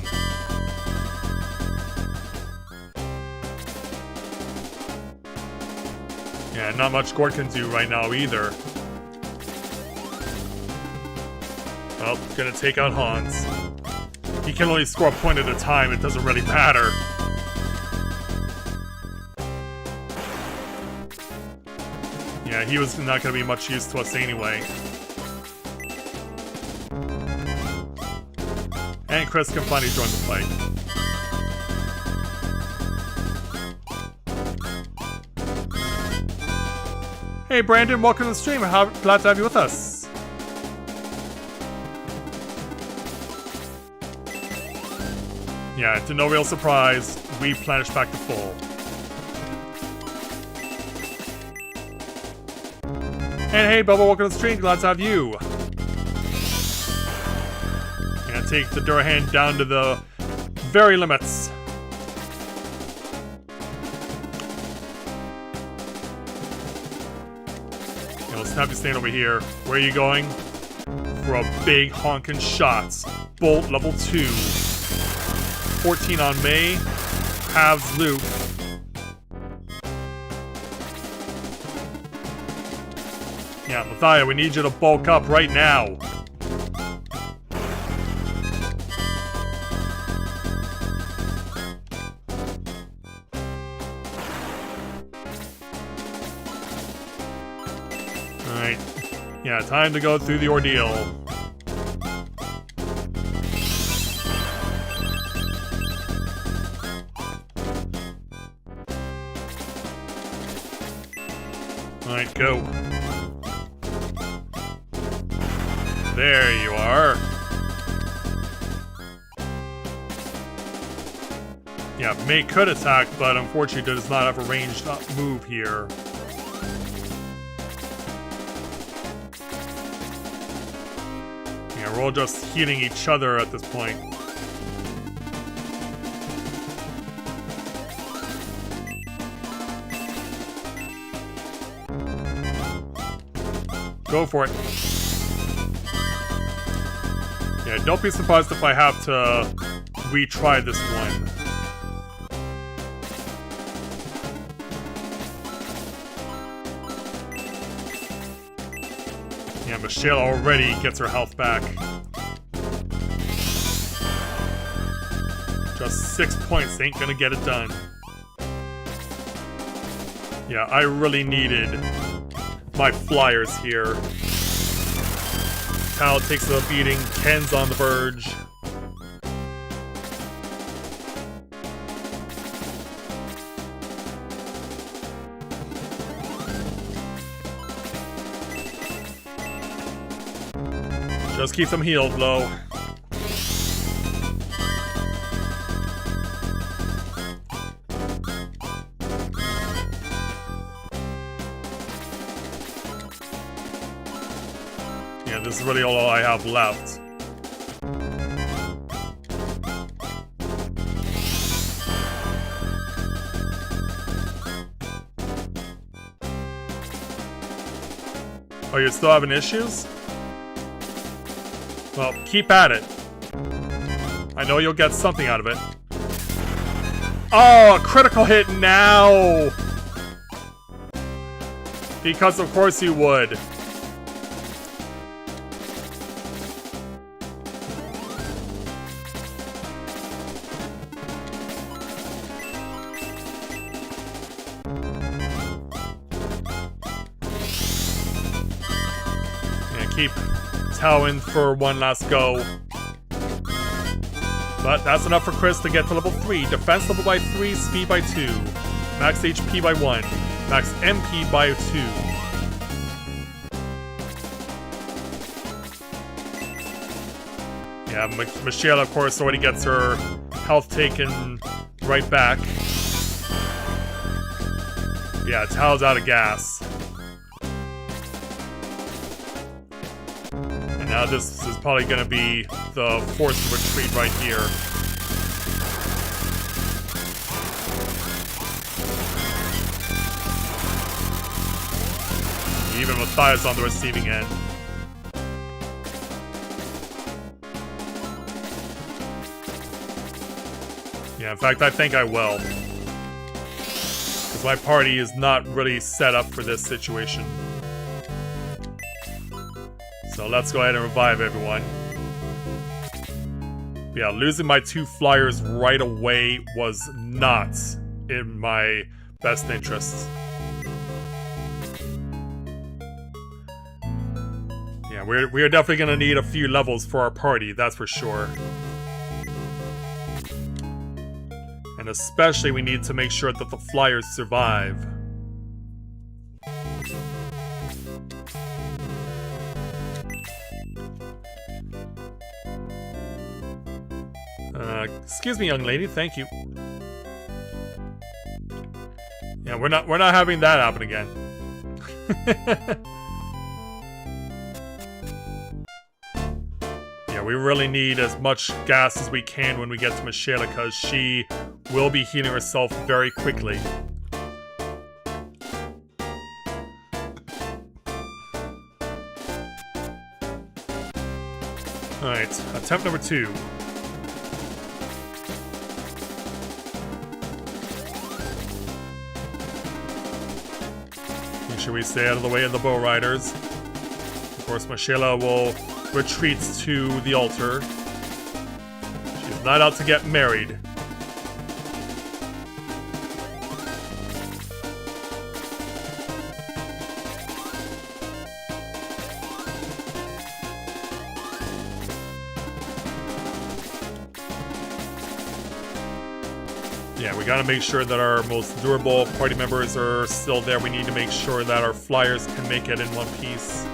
Yeah, not much Gort can do right now either. Well, gonna take out Hans. He can only score a point at a time, it doesn't really matter. Yeah, he was not gonna be much use to us anyway. And Chris can finally join the fight. Hey Brandon, welcome to the stream. Glad to have you with us. Yeah, to no real surprise, we replenished back to full. And hey Bubba, welcome to the stream. Glad to have you. Gonna take the Durahan down to the very limits. Snappy stand over here. Where are you going? For a big honkin' shots. Bolt level 2. 14 on May. Halves Luke. Yeah, Mathia, we need you to bulk up right now. Alright. Yeah, time to go through the ordeal. Alright, go. There you are. Yeah, May could attack, but unfortunately does not have a ranged move here. Yeah, we're all just healing each other at this point. Go for it. Yeah, don't be surprised if I have to retry this one. Yeah, Michelle already gets her health back. Just 6 points ain't gonna get it done. Yeah, I really needed my flyers here. Tal takes a beating, Ken's on the verge. Just keep them healed low. Yeah, this is really all I have left. Oh, you're still having issues? Well, keep at it. I know you'll get something out of it. Oh, a critical hit now! Because of course you would. Yeah, keep Towing for one last go. But that's enough for Chris to get to level 3. Defense level by 3, speed by 2. Max HP by 1. Max MP by 2. Yeah, Michelle, of course, already gets her health taken right back. Yeah, Tal's out of gas. And now this is probably going to be the forced retreat right here. Even Matthias on the receiving end. Yeah, in fact, I think I will. Because my party is not really set up for this situation. So let's go ahead and revive everyone. Yeah, losing my 2 flyers right away was not in my best interests. Yeah, we're definitely gonna need a few levels for our party, that's for sure. And especially we need to make sure that the flyers survive. Excuse me, young lady, thank you. Yeah, we're not having that happen again. Yeah, we really need as much gas as we can when we get to Michaela, because she will be healing herself very quickly. Alright, attempt number 2. Make sure we stay out of the way of the bow riders. Of course, Michaela will retreat to the altar. She's not out to get married. Yeah, we gotta make sure that our most durable party members are still there. We need to make sure that our flyers can make it in one piece.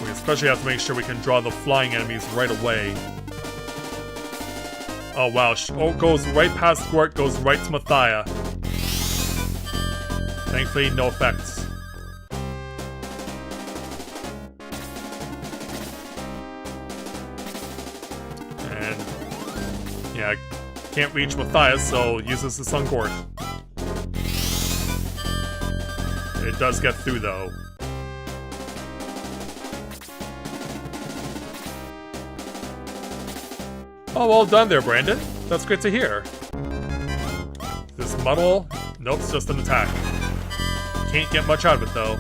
We especially have to make sure we can draw the flying enemies right away. Oh wow, oh, goes right past Squirt, goes right to Mathia. Thankfully, no effects. And yeah, can't reach Matthias, so uses the Sun Court. It does get through though. Oh, well done there, Brandon. That's great to hear. This muddle? Nope, it's just an attack. Can't get much out of it though.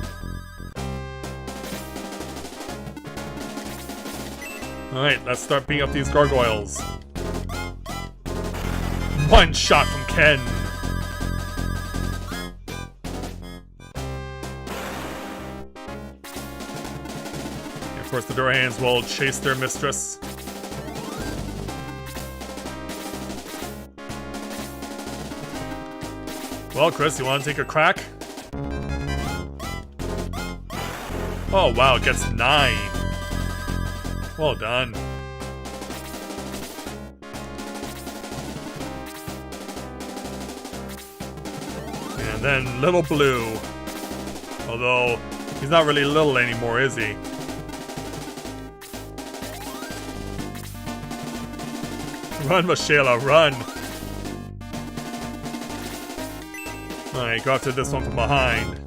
Alright, let's start beating up these gargoyles. One shot from Ken. And of course, the Durahans will chase their mistress. Well, Chris, you want to take a crack? Oh, wow, it gets 9. Well done. And then Little Blue. Although, he's not really little anymore, is he? Run, MISHAELA, run! Alright, go after this one from behind.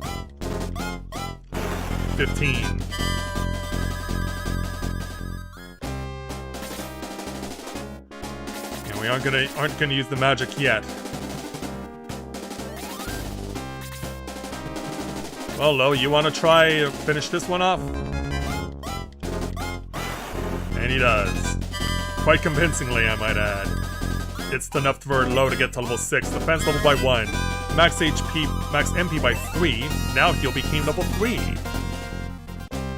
15. And we aren't gonna use the magic yet. Well, Lo, you wanna try to finish this one off? And he does. Quite convincingly, I might add. It's enough for Lo to get to level 6. Defense level by 1. Max HP, max MP by 3. Now he'll become level 3.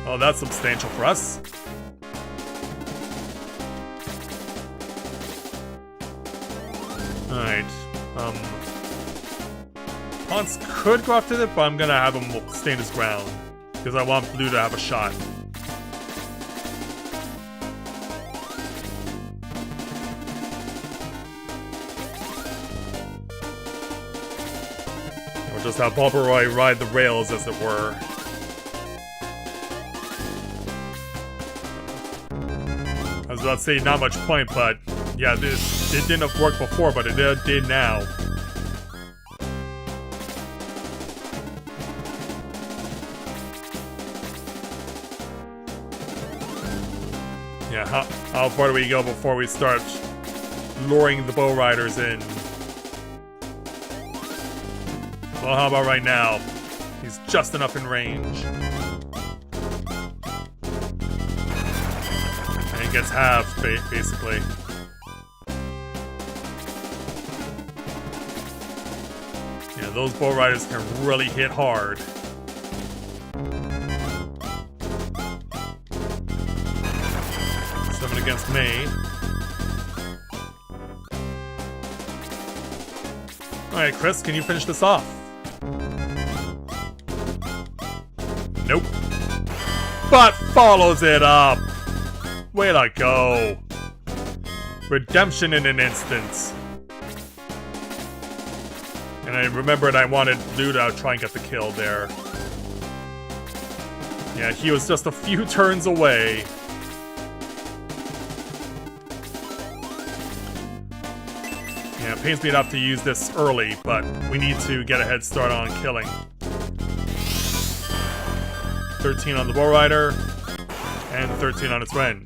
Oh, that's substantial for us. Alright. Ponce could go after it, but I'm gonna have him stand his ground. Because I want Blue to have a shot. We'll just have Bulbaroy ride the rails, as it were. I was about to say not much point, but yeah, it didn't have worked before, but it did now. Yeah, how far do we go before we start luring the bow riders in? Well, how about right now? He's just enough in range. And he gets halved, basically. Yeah, those bow riders can really hit hard. Seven against me. Alright, Chris, can you finish this off? Nope. But follows it up! Way to go. Redemption in an instant. And I remembered I wanted Blue to try and get the kill there. Yeah, he was just a few turns away. Yeah, it pains me enough to use this early, but we need to get a head start on killing. 13 on the Bow Rider, and 13 on its friend.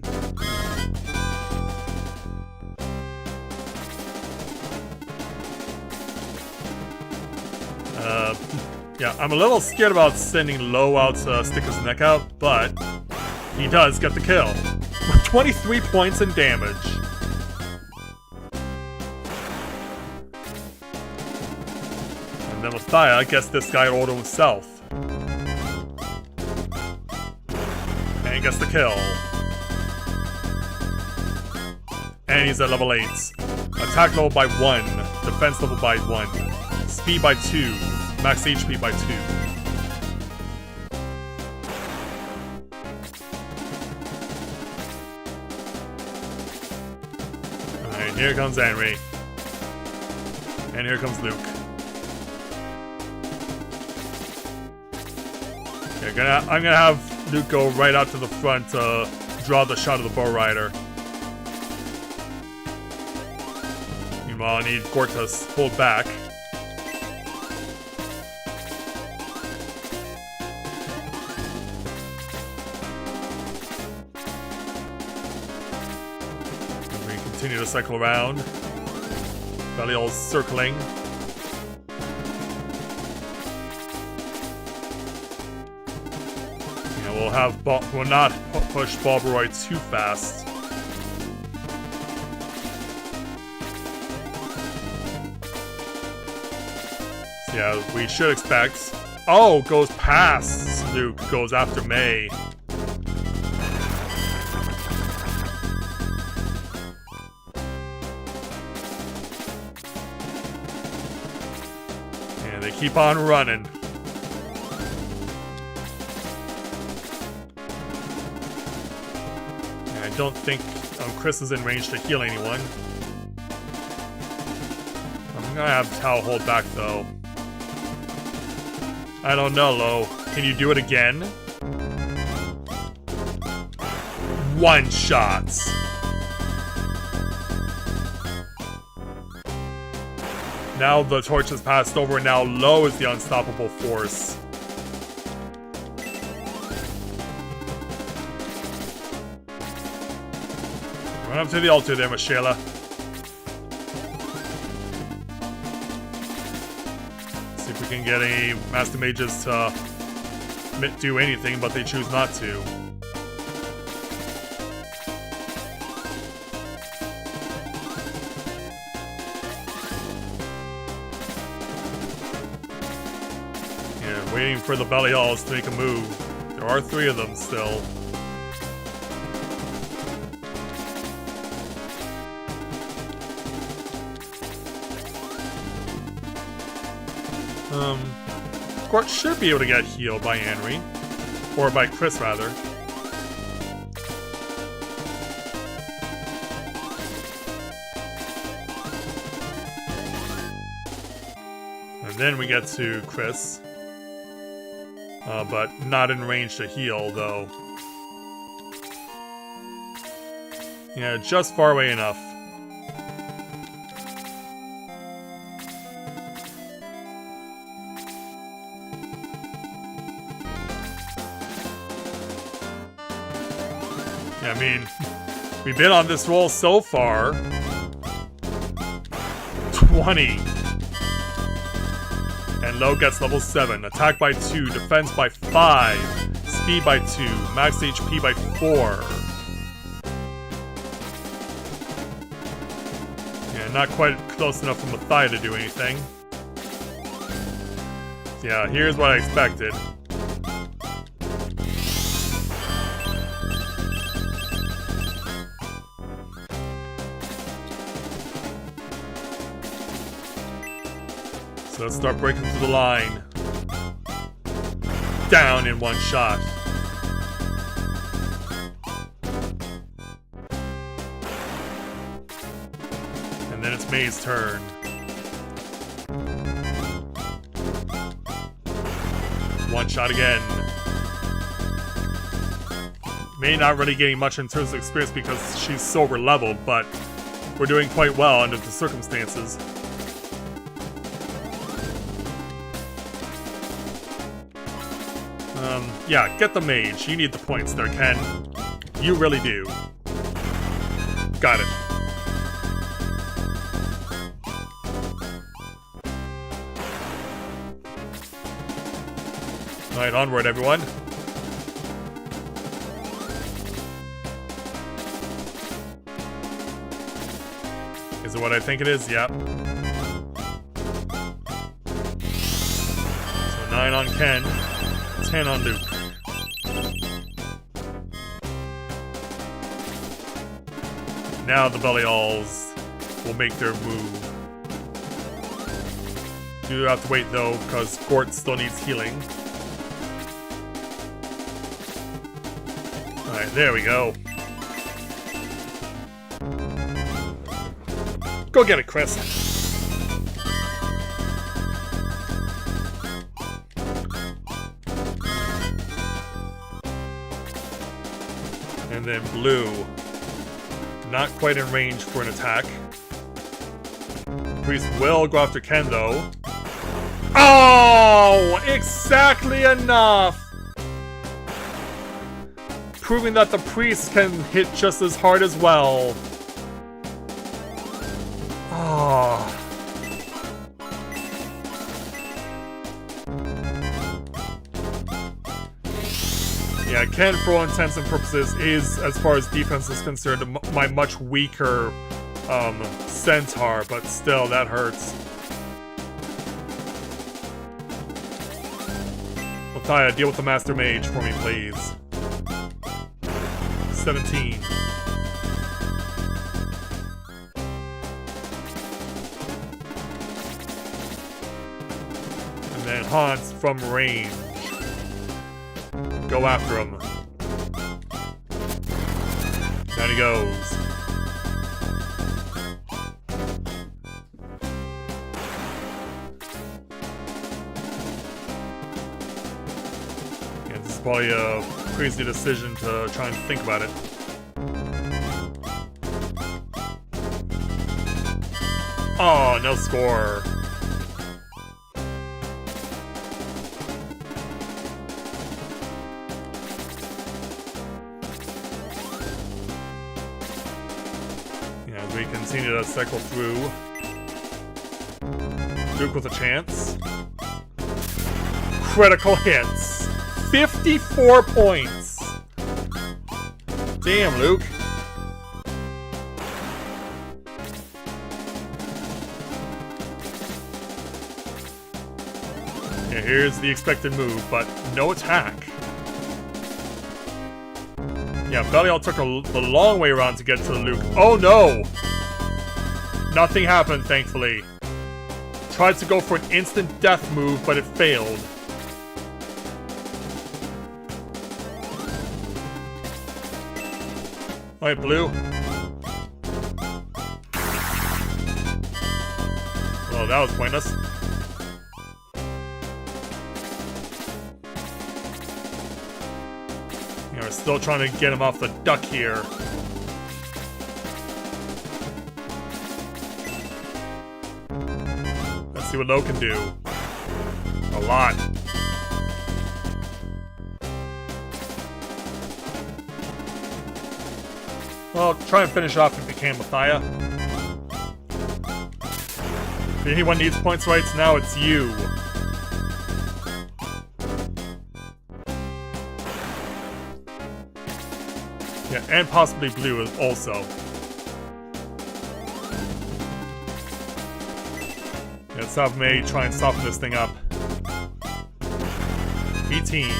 Yeah, I'm a little scared about sending Lo out to stick his neck out, but he does get the kill. With 23 points in damage. And then Mathia gets this guy all to himself. And he gets the kill. And he's at level 8. Attack level by 1. Defense level by 1. Speed by 2. Max HP by 2. Alright, here comes Henry. And here comes Luke. Yeah, I'm gonna have Luke go right out to the front to draw the shot of the bow rider. Meanwhile, I need Gort to pull back. And we continue to cycle around. Belial's circling. We'll not push Bobroid too fast. So yeah, we should expect. Oh, goes past Luke, goes after May. And they keep on running. I don't think Chris is in range to heal anyone. I'm gonna have Tao hold back though. I don't know, Lo. Can you do it again? One shots. Now the torch has passed over and now Lo is the unstoppable force. Run up to the altar there, Mishaela. See if we can get any Master Mages to do anything, but they choose not to. Yeah, waiting for the Belials to make a move. There are 3 of them still. Gort should be able to get healed by Henry. Or by Chris, rather. And then we get to Chris. But not in range to heal, though. Yeah, just far away enough. I mean, we've been on this roll so far. 20. And Lo gets level 7. Attack by 2, defense by 5, speed by 2, max HP by 4. Yeah, not quite close enough for Mathai to do anything. Yeah, here's what I expected. So let's start breaking through the line. Down in one shot. And then it's May's turn. One shot again. May not really getting much in terms of experience because she's sober leveled, but we're doing quite well under the circumstances. Yeah, get the mage. You need the points there, Ken. You really do. Got it. Alright, onward, everyone. Is it what I think it is? Yep. So 9 on Ken, 10 on Luke. Now the Belials will make their move. Do have to wait though, because Gort still needs healing. Alright, there we go. Go get it, Chris. And then blue. Not quite in range for an attack. Priest will go after Ken though. Oh! Exactly enough! Proving that the priest can hit just as hard as well. Oh. Yeah, Ken, for all intents and purposes, is, as far as defense is concerned, my much weaker centaur, but still, that hurts. Mathia, deal with the Master Mage for me, please. 17. And then Hans from range. Go after him. Down he goes. Yeah, this is probably a crazy decision to try and think about it. Oh, no score. Yeah, as we continue to cycle through. Duke with a chance. Critical hits. 54 points. Damn, Luke. Yeah, here's the expected move, but no attack. Yeah, Belial took the long way around to get to Luke. Oh no! Nothing happened, thankfully. Tried to go for an instant death move, but it failed. Alright, Blue. Well, that was pointless. Yeah, we're still trying to get him off the duck here. Let's see what Lo can do. A lot. Well, try and finish off if you can, Mathia. If anyone needs points rights now, it's you. Yeah, and possibly Blue also. Yeah, let's have May try and soften this thing up. 18.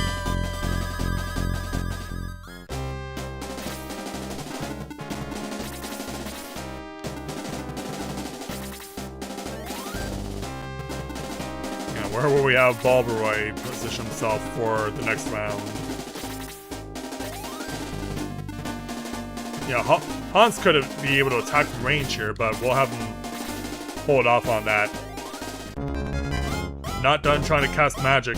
Where will we have Balberoy position himself for the next round? Yeah, Hans could be able to attack from range here, but we'll have him hold off on that. Not done trying to cast magic.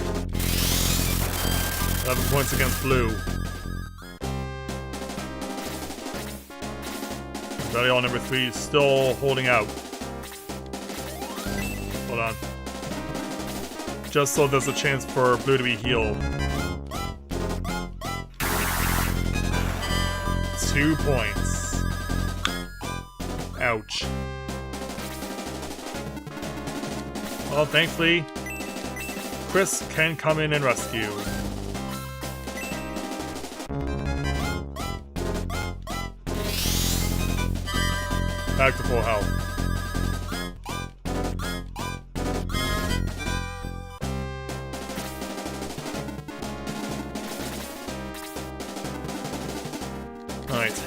11 points against Blue. Belial number 3 still holding out. Hold on. Just so there's a chance for Blue to be healed. 2 points. Ouch. Well, thankfully, Chris can come in and rescue. Back to full health. Alright.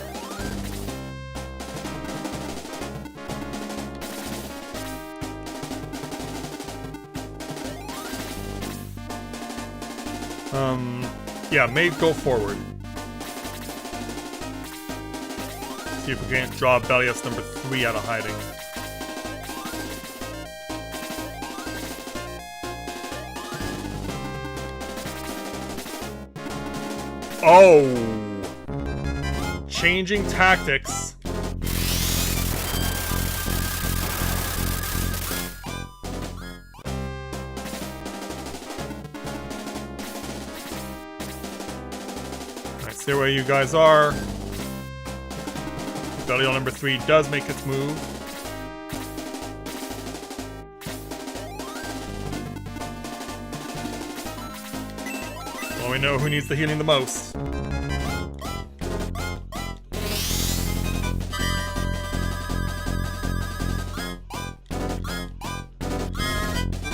Yeah, May go forward. See if we can't draw Belial's number 3 out of hiding. Oh! changing tactics. I see where you guys are. Belial number 3 does make its move. Well, we know who needs the healing the most.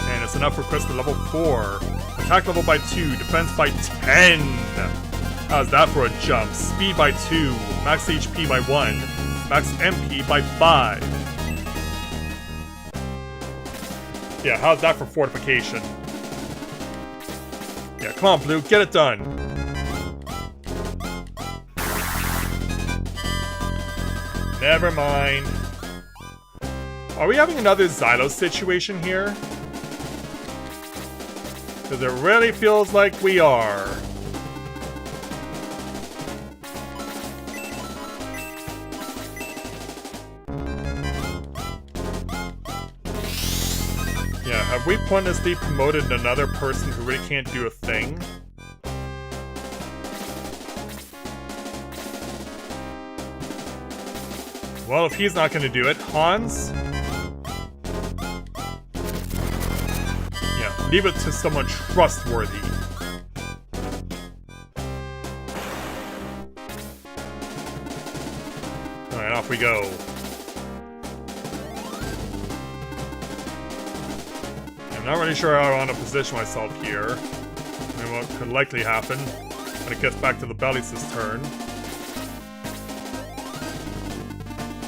And it's enough for Chris to level 4. Attack level by 2, defense by 10. How's that for a jump? Speed by 2, max HP by 1, max MP by 5. Yeah, how's that for fortification? Yeah, come on, Blue, get it done. Never mind. Are we having another Xylos situation here? Because it really feels like we are. Yeah, have we pointlessly promoted another person who really can't do a thing? Well, if he's not gonna do it, Hans? Yeah, leave it to someone trustworthy. Alright, off we go. I'm not really sure how I want to position myself here. I mean, what could likely happen when it gets back to the Bellius' turn.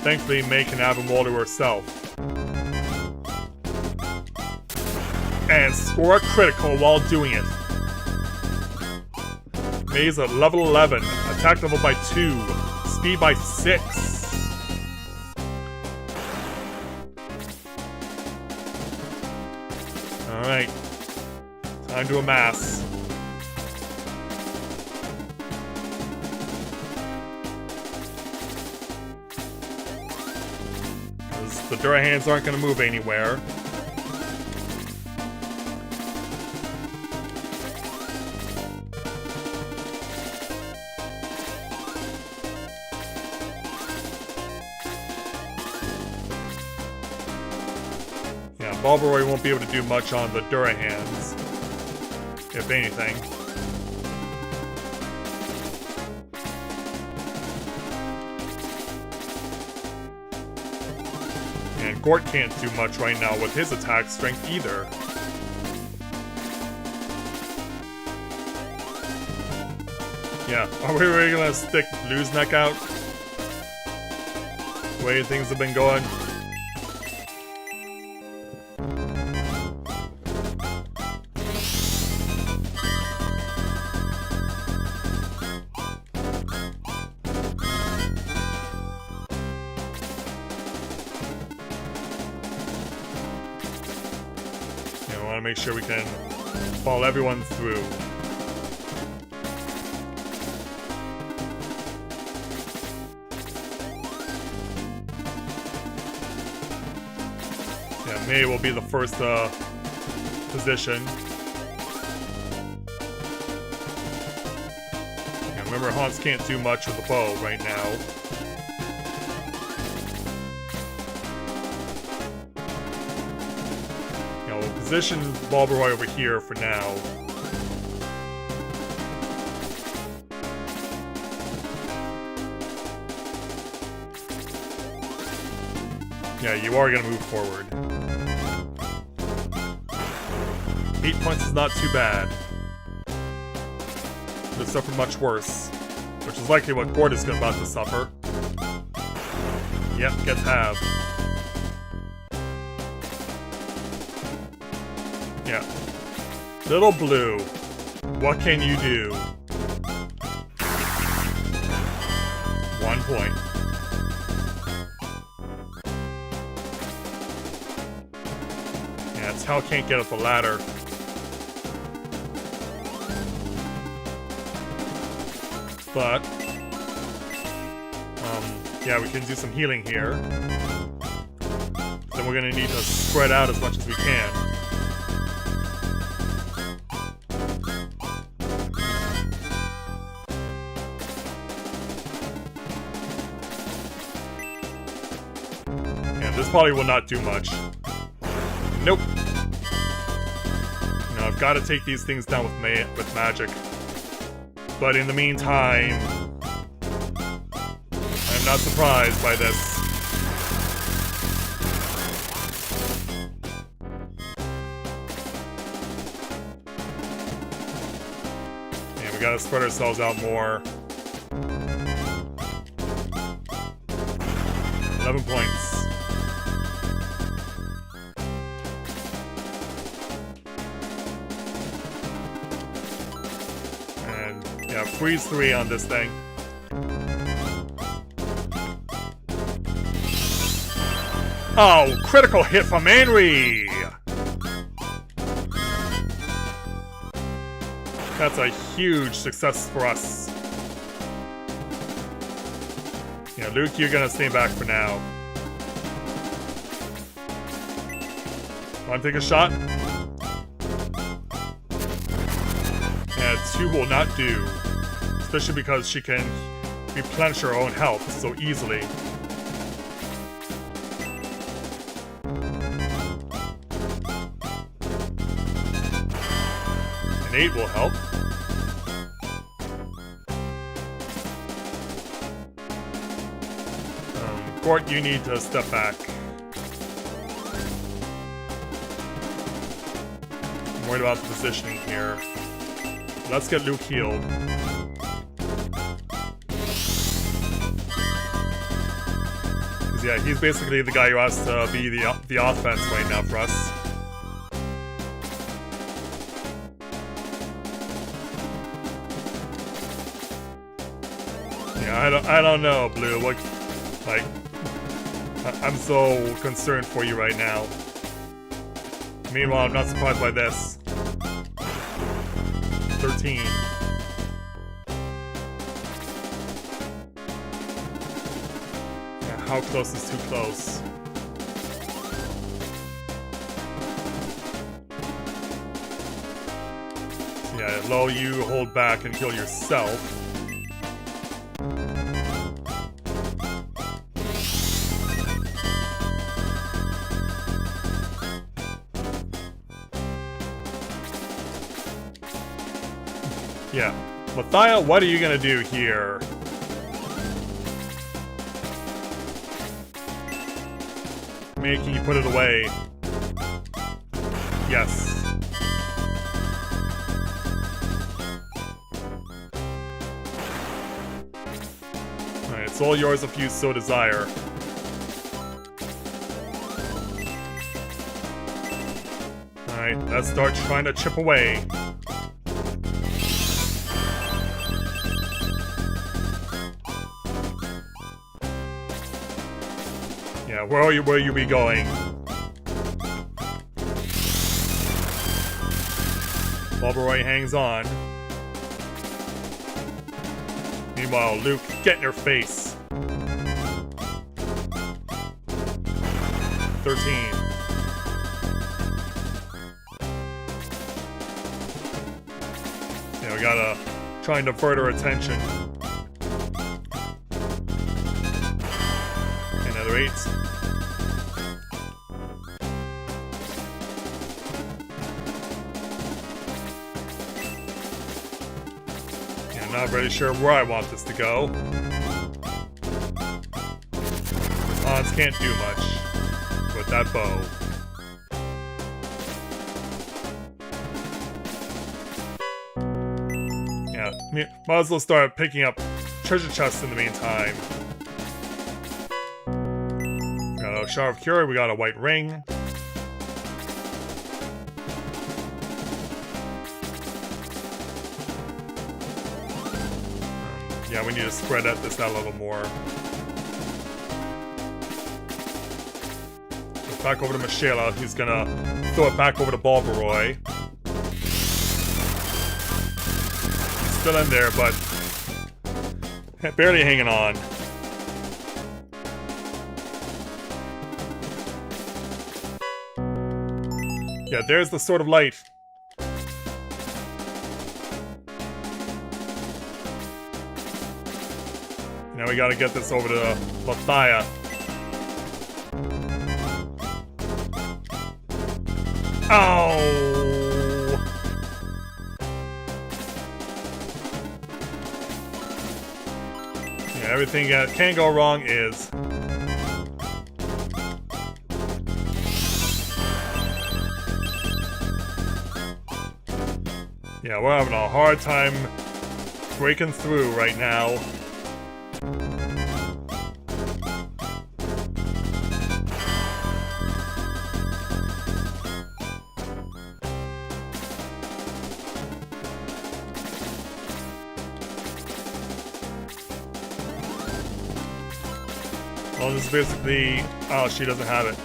Thankfully, May can have him all to herself. And score a critical while doing it. May's at level 11, attack level by 2, speed by 6. Alright, time to amass. Because the Durahans aren't going to move anywhere. Balbaroy won't be able to do much on the Durahans, if anything. And Gort can't do much right now with his attack strength either. Yeah, are we really gonna stick Blue's neck out? The way things have been going. Make sure we can follow everyone through. Yeah, May will be the first position. Yeah, remember, Hans can't do much with the bow right now. Position Balbaroy over here for now. Yeah, you are gonna move forward. 8 points is not too bad. Could suffer much worse, which is likely what Gort is about to suffer. Yep, gets halved. Yeah. Little Blue, what can you do? 1 point. Yeah, Tal can't get up the ladder. But Yeah, we can do some healing here. Then we're gonna need to spread out as much as we can. Yeah, this probably will not do much. Nope. Now I've got to take these things down with magic. But in the meantime, I'm not surprised by this. Yeah, we gotta spread ourselves out more. 11 points. Yeah, freeze 3 on this thing. Oh, critical hit from Henry! That's a huge success for us. Yeah, Luke, you're gonna stay back for now. Wanna take a shot? Yeah, 2 will not do. Especially because she can replenish her own health so easily. An 8 will help. Gort, you need to step back. I'm worried about the positioning here. Let's get Luke healed. Yeah, he's basically the guy who has to be the offense right now for us. Yeah, I don't know, Blue. What, like, I'm so concerned for you right now. Meanwhile, I'm not surprised by this. 13. How close is too close? Yeah, Lo, you hold back and heal yourself. Yeah. Mathia, what are you gonna do here? Can you put it away? Yes. Alright, it's all yours if you so desire. Alright, let's start trying to chip away. Yeah, where you be going? Bulbaroy hangs on. Meanwhile, Luke, get in your face. 13. Yeah, we gotta try and divert our attention. Another 8. Not really sure where I want this to go. Hans can't do much with that bow. Yeah, might as well start picking up treasure chests in the meantime. We got a Shower of Cure, we got a white ring. Yeah, we need to spread this out a little more. So back over to Mishaela, who's gonna throw it back over to Bulbaroy. He's still in there, but barely hanging on. Yeah, there's the Sword of Light. Now we gotta get this over to Lathia. Oh! Yeah, everything that can go wrong is. Yeah, we're having a hard time breaking through right now. Well, this is basically... Oh, she doesn't have it.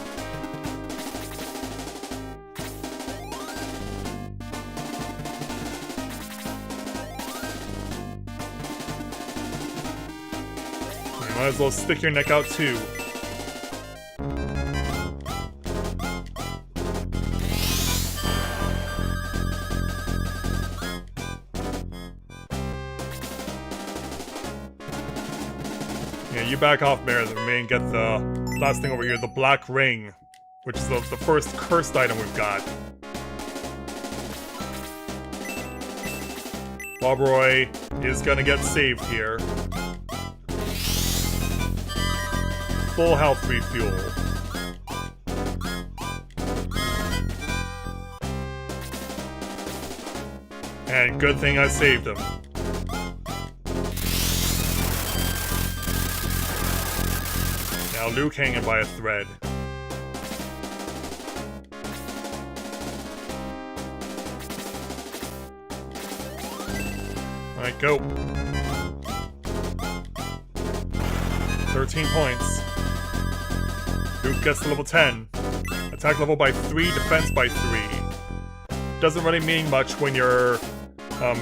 You might as well stick your neck out too. Yeah, you back off, Bear, and get the last thing over here, the Black Ring, which is the first cursed item we've got. Bobroy is gonna get saved here. Full health refuel. And good thing I saved him. Now Luke hanging by a thread. Alright, go. 13 points. Luke gets to level 10. Attack level by 3, defense by 3. Doesn't really mean much when you're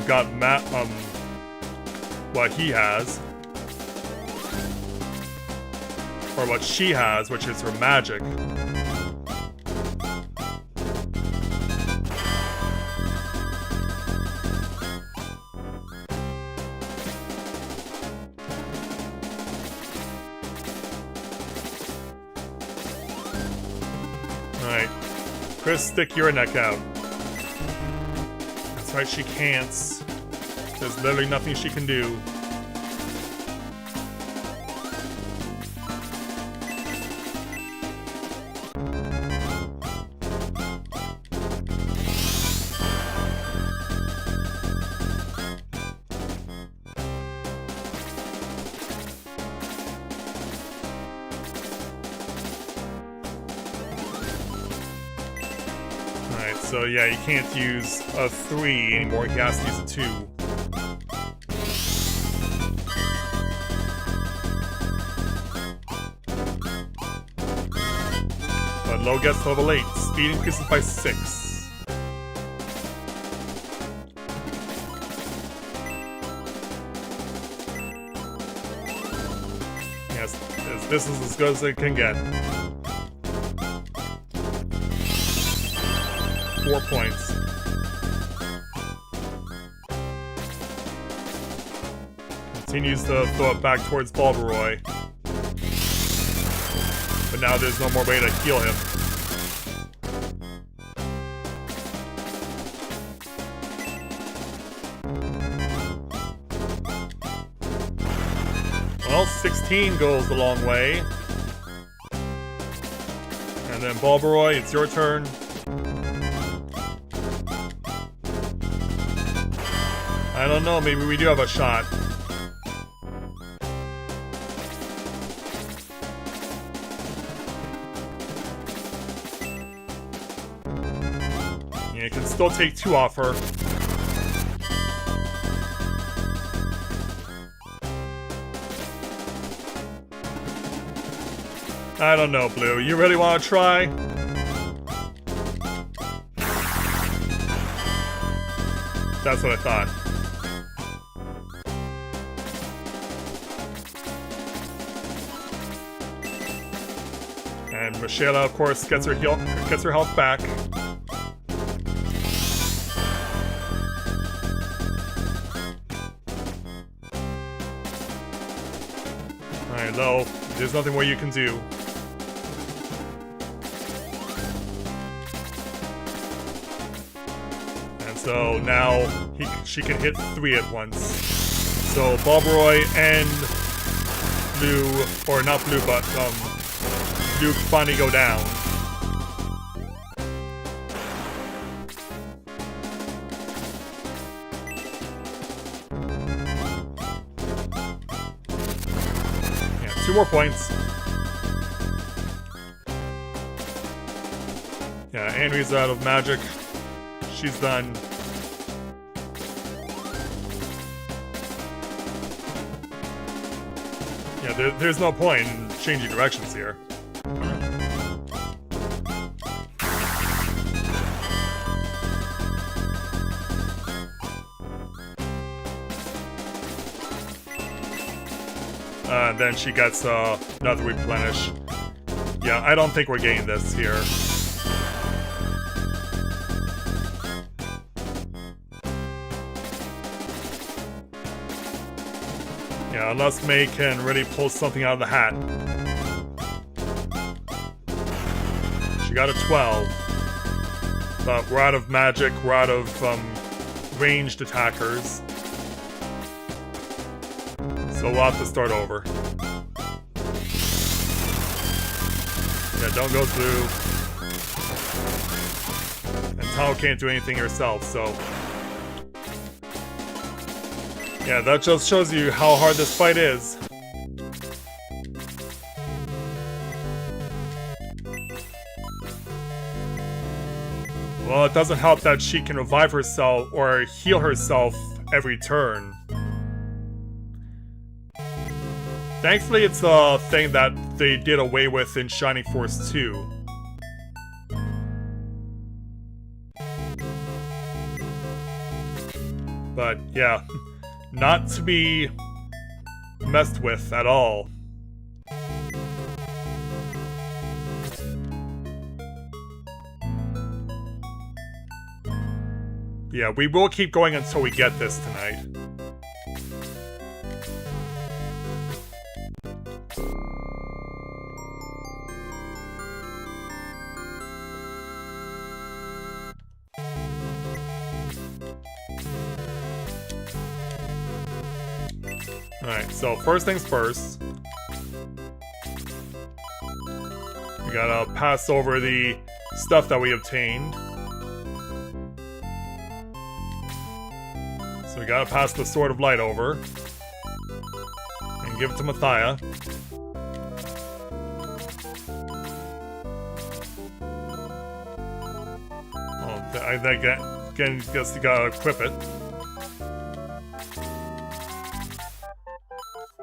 got what he has. Or what she has, which is her magic. Alright. Chris, stick your neck out. That's right, she can't. There's literally nothing she can do. So yeah, you can't use a 3 anymore, he has to use a 2. But Low gets to level 8, speed increases by 6. Yes, this is as good as it can get. 4 points. Continues to throw it back towards Bulbaroy. But now there's no more way to heal him. Well, 16 goes the long way. And then Bulbaroy, it's your turn. I don't know, maybe we do have a shot. Yeah, you can still take 2 off her. I don't know, Blue. You really want to try? That's what I thought. And Mishaela, of course, gets her health back. Alright, low. There's nothing more you can do. And so now she can hit 3 at once. So Bobroy and Blue, or not Blue, but Luke finally go down. Yeah, 2 more points. Yeah, Henry's out of magic. She's done. Yeah, there's no point in changing directions here. Then she gets another replenish. Yeah, I don't think we're getting this here. Yeah, unless May can really pull something out of the hat. She got a 12. But we're out of magic, we're out of ranged attackers. So we'll have to start over. Yeah, don't go through. And Tao can't do anything herself, so... Yeah, that just shows you how hard this fight is. Well, it doesn't help that she can revive herself or heal herself every turn. Thankfully, it's a thing that they did away with in Shining Force 2. But, yeah, not to be messed with at all. Yeah, we will keep going until we get this tonight. Alright, so first things first. We gotta pass over the stuff that we obtained. So we gotta pass the Sword of Light over. And give it to Mathia. Oh, I again guess you gotta equip it.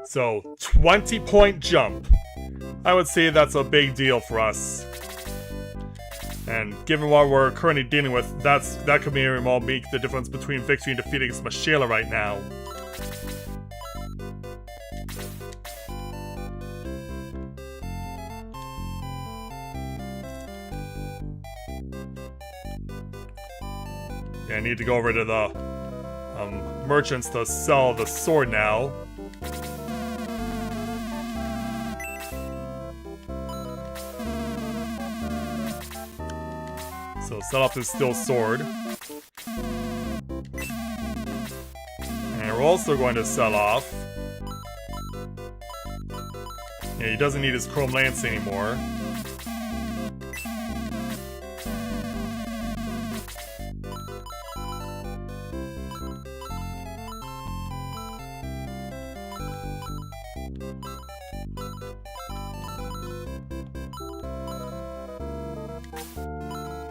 So, 20-point jump. I would say that's a big deal for us. And given what we're currently dealing with, that could very well make the difference between victory and defeat against MISHAELA right now. Yeah, I need to go over to the merchants to sell the sword now. So set up his steel sword. And we're also going to sell off. Yeah, he doesn't need his chrome lance anymore.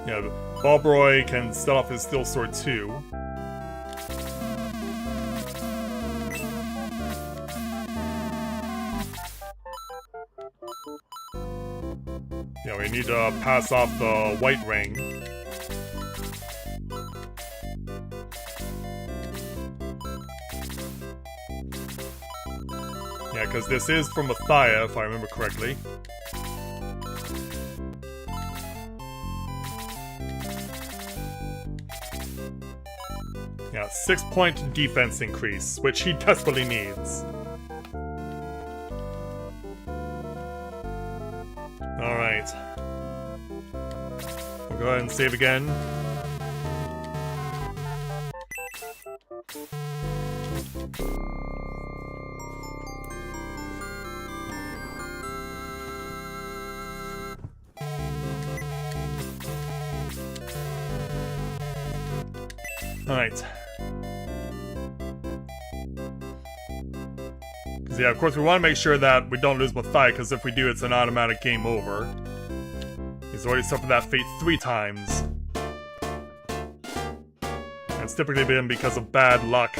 Yeah, Bobroy can set off his steel sword too. Yeah, we need to pass off the white ring. Yeah, because this is from Mathia, if I remember correctly. Yeah, 6-point defense increase, which he desperately needs. Go ahead and save again. Alright. Because, yeah, of course, we want to make sure that we don't lose Mathai, because if we do, it's an automatic game over. He's already suffered that fate 3 times. And it's typically been because of bad luck.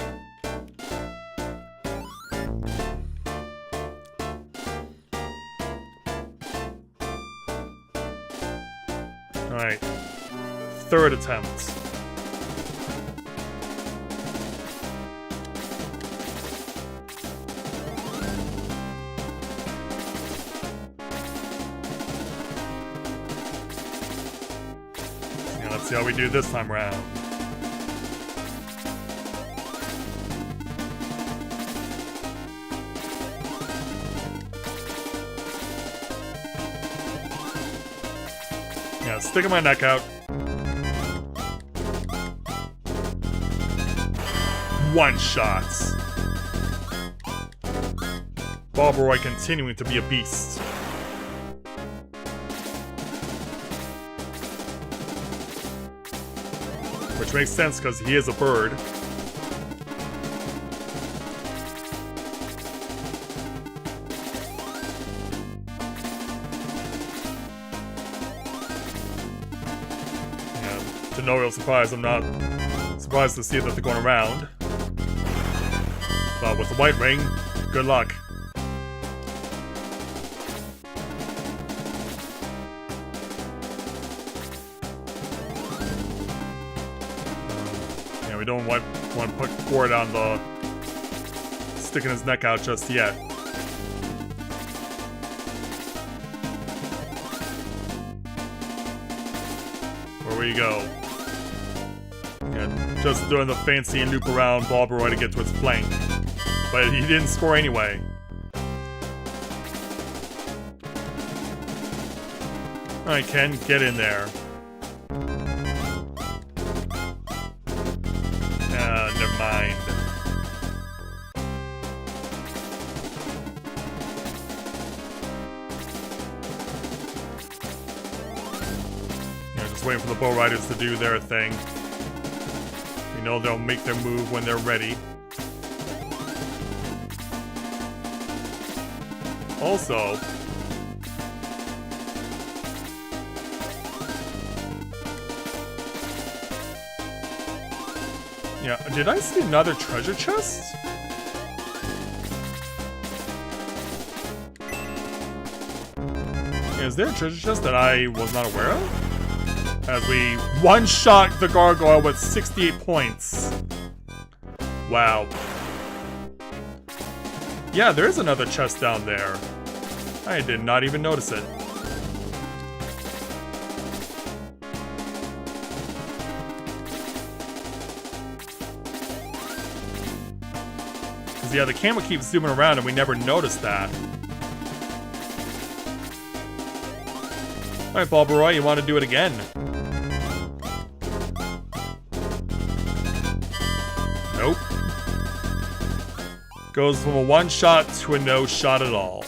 Alright. 3rd attempt. Let's see how we do this time around. Yeah, sticking my neck out. One shots. Bobroy continuing to be a beast. Which makes sense because he is a bird. Yeah, to no real surprise, I'm not surprised to see that they're going around. But with the white ring, good luck. We don't want to put Gord on the sticking his neck out just yet. Where will you go? Yeah, just doing the fancy loop around Bobroy to get to his flank. But he didn't score anyway. Alright, Ken, get in there. Never mind. Yeah, just waiting for the Bow Riders to do their thing. We know they'll make their move when they're ready. Also, yeah, did I see another treasure chest? Is there a treasure chest that I was not aware of? As we one-shot the gargoyle with 68 points. Wow. Yeah, there is another chest down there. I did not even notice it. Yeah, the camera keeps zooming around and we never noticed that. Alright, Bobroy, you want to do it again? Nope. Goes from a one-shot to a no-shot at all.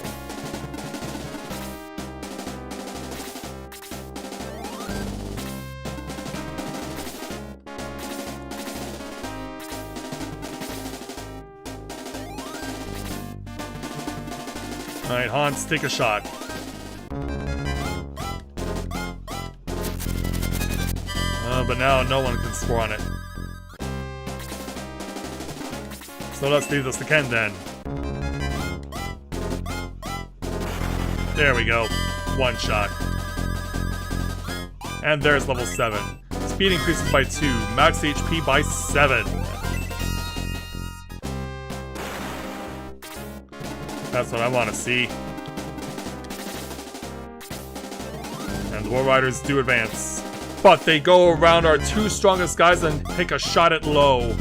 Alright, Hans, take a shot. But now no one can score on it. So let's leave this to Ken then. There we go. One shot. And there's level 7. Speed increases by 2. Max HP by 7. That's what I want to see. And the War Riders do advance. But they go around our 2 strongest guys and take a shot at low.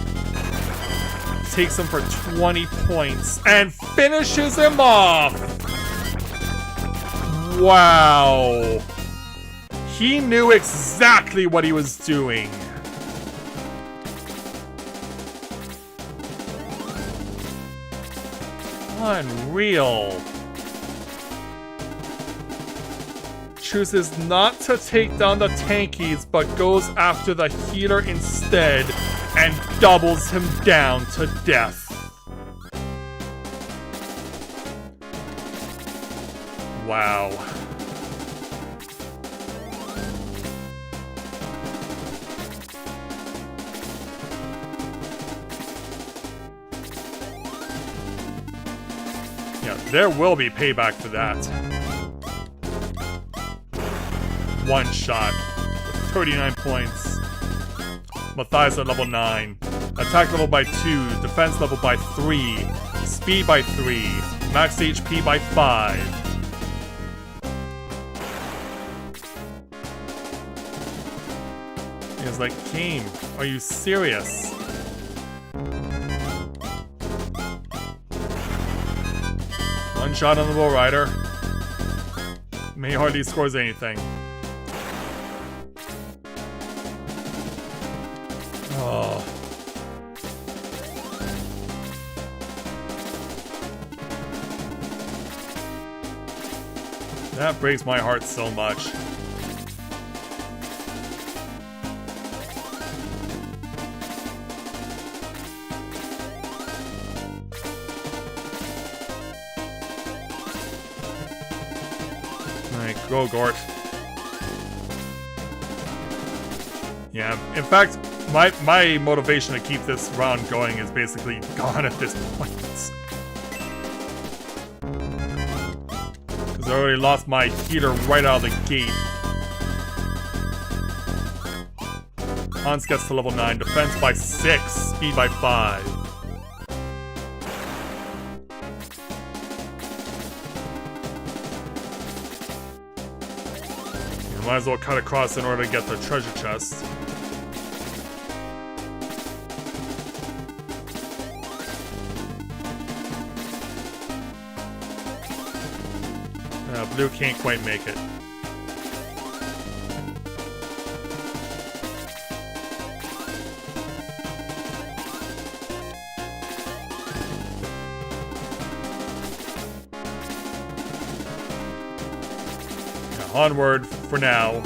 Takes him for 20 points. And finishes him off! Wow. He knew exactly what he was doing. Unreal. Chooses not to take down the tankies, but goes after the healer instead and doubles him down to death. Wow. Yeah, there will be payback for that. One shot with 39 points. Matthias at level 9. Attack level by 2. Defense level by 3. Speed by 3. Max HP by 5. He was like, game, are you serious? One shot on the Bull Rider. May hardly scores anything. Oh. That breaks my heart so much. Alright, go Gort. Yeah, in fact, my motivation to keep this round going is basically gone at this point. Because I already lost my heater right out of the gate. Hans gets to level 9, defense by 6, speed by 5. You might as well cut across in order to get the treasure chest. Blue can't quite make it. Yeah, onward for now.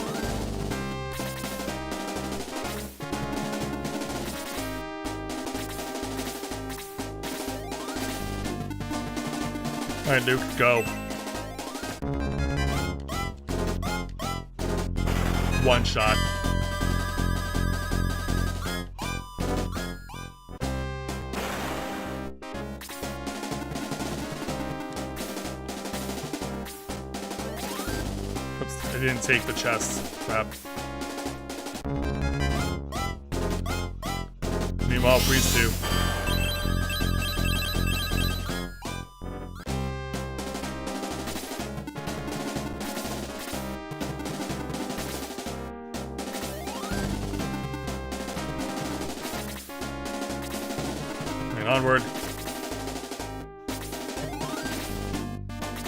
Alright, Luke, go. One shot. Oops, I didn't take the chest. Crap. Meanwhile, freeze 2. Onward.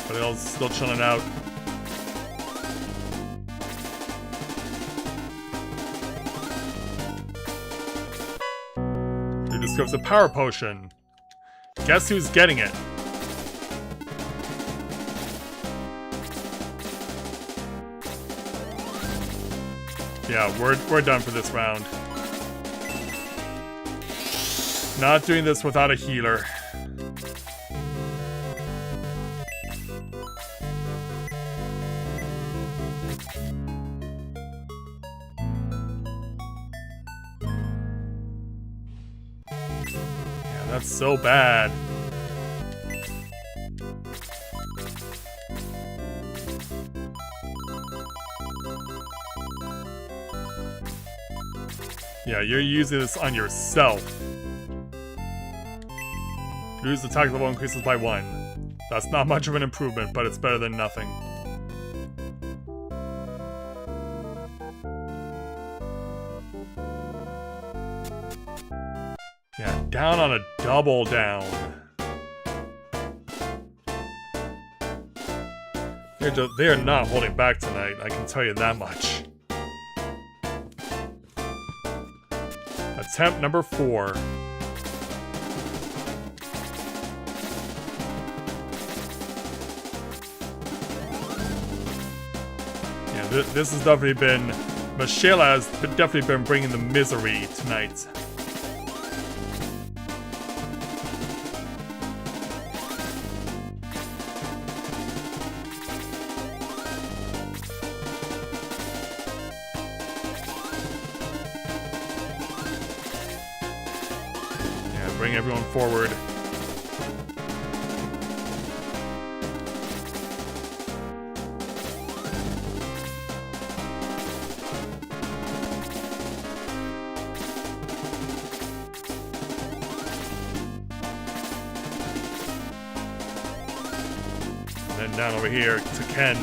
But it's still chilling out. Who discovers a power potion? Guess who's getting it? Yeah, we're done for this round. Not doing this without a healer. Yeah, that's so bad. Yeah, you're using this on yourself. Blue's attack level increases by 1. That's not much of an improvement, but it's better than nothing. Yeah, down on a double down. They are not holding back tonight, I can tell you that much. Attempt number 4. Yeah, this has definitely been... MISHAELA'S definitely been bringing the misery tonight. Bring everyone forward. And then down over here to Ken.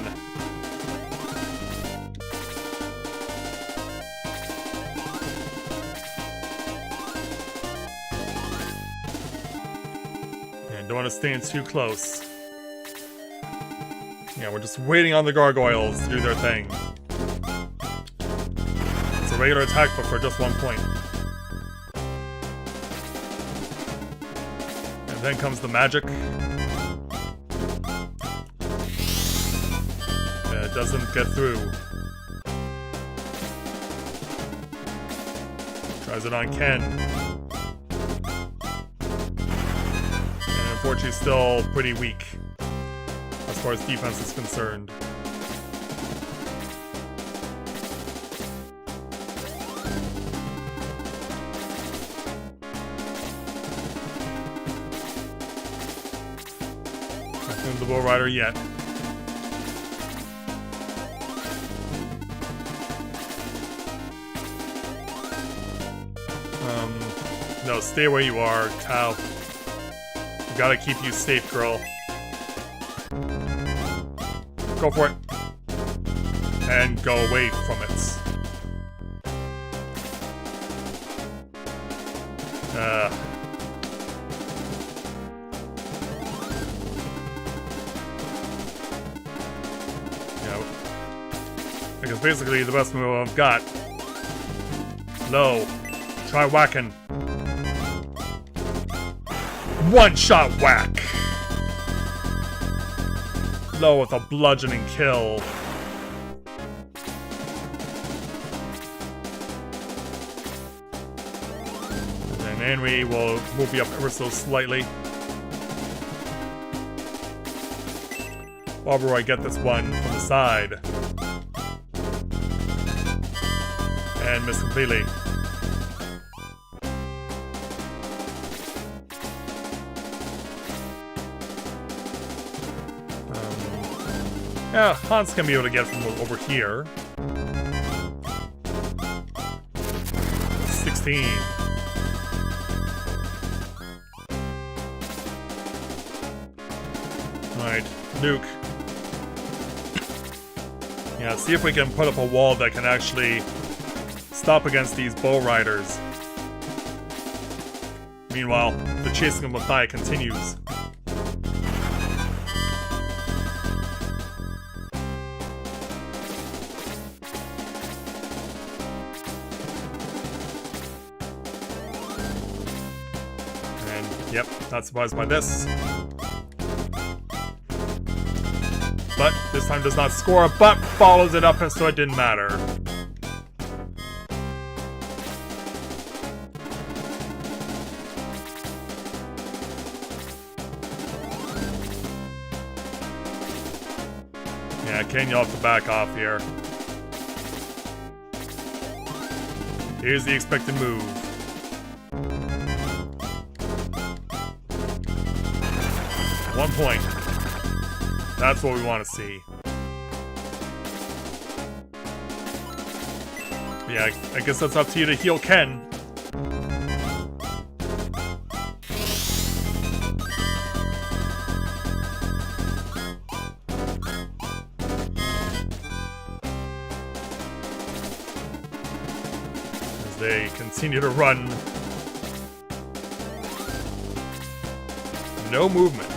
Don't want to stand too close. Yeah, we're just waiting on the gargoyles to do their thing. It's a regular attack, but for just 1 point. And then comes the magic. Yeah, it doesn't get through. Tries it on Ken. Unfortunately, still pretty weak as far as defense is concerned. Nothing the Bull Rider yet. No, stay where you are, Tao. Gotta keep you safe, girl. Go for it. And go away from it. Because basically the best move I've got. Low. Try whacking. One-shot whack! Low with a bludgeoning kill. And then Henry will move you up ever so slightly. Barbara, I get this one from the side. And miss completely. Yeah, Hans can be able to get from over here. 16. Alright, Luke. Yeah, see if we can put up a wall that can actually stop against these bow riders. Meanwhile, the chasing of Mathai continues. Yep, not surprised by this. But this time does not score, but follows it up, and so it didn't matter. Yeah, Ken, you'll have to back off here. Here's the expected move. One point. That's what we want to see. Yeah, I guess that's up to you to heal Ken. As they continue to run. No movement.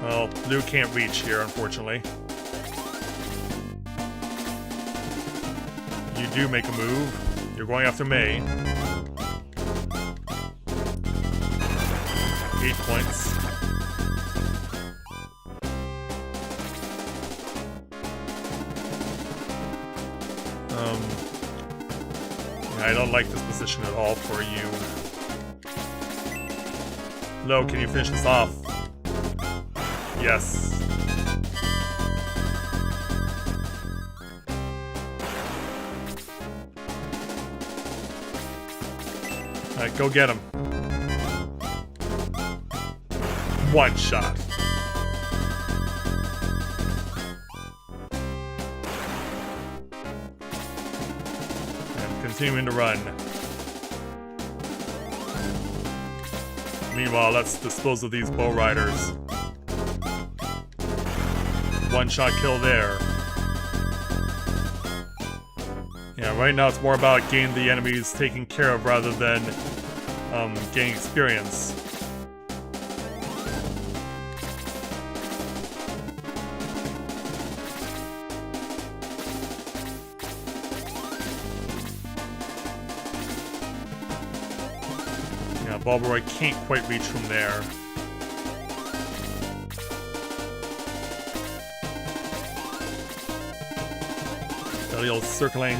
Well, Luke can't reach here, unfortunately. You do make a move. You're going after May. 8 points. I don't like this position at all for you. Lo, can you finish this off? Yes. Alright, go get him. One shot. And continuing to run. Meanwhile, let's dispose of these bow riders. One shot kill there. Yeah, right now it's more about getting the enemies taken care of rather than gaining experience. Yeah, Bulbaroy can't quite reach from there. Belial's circling.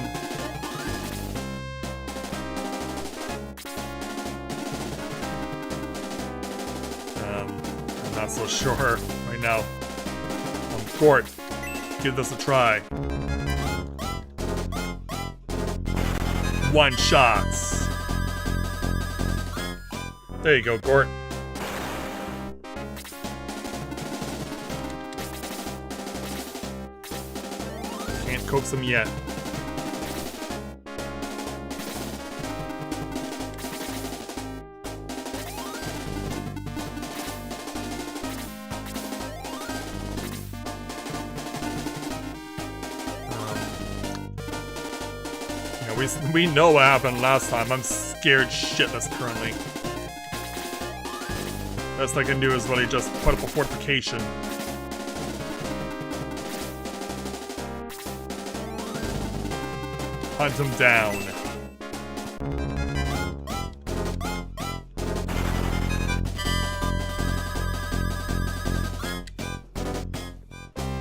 I'm not so sure right now. Gort, give this a try. One shots. There you go, Gort. Can't coax him yet. We know what happened last time. I'm scared shitless currently. Best I can do is really just put up a fortification. Hunt him down.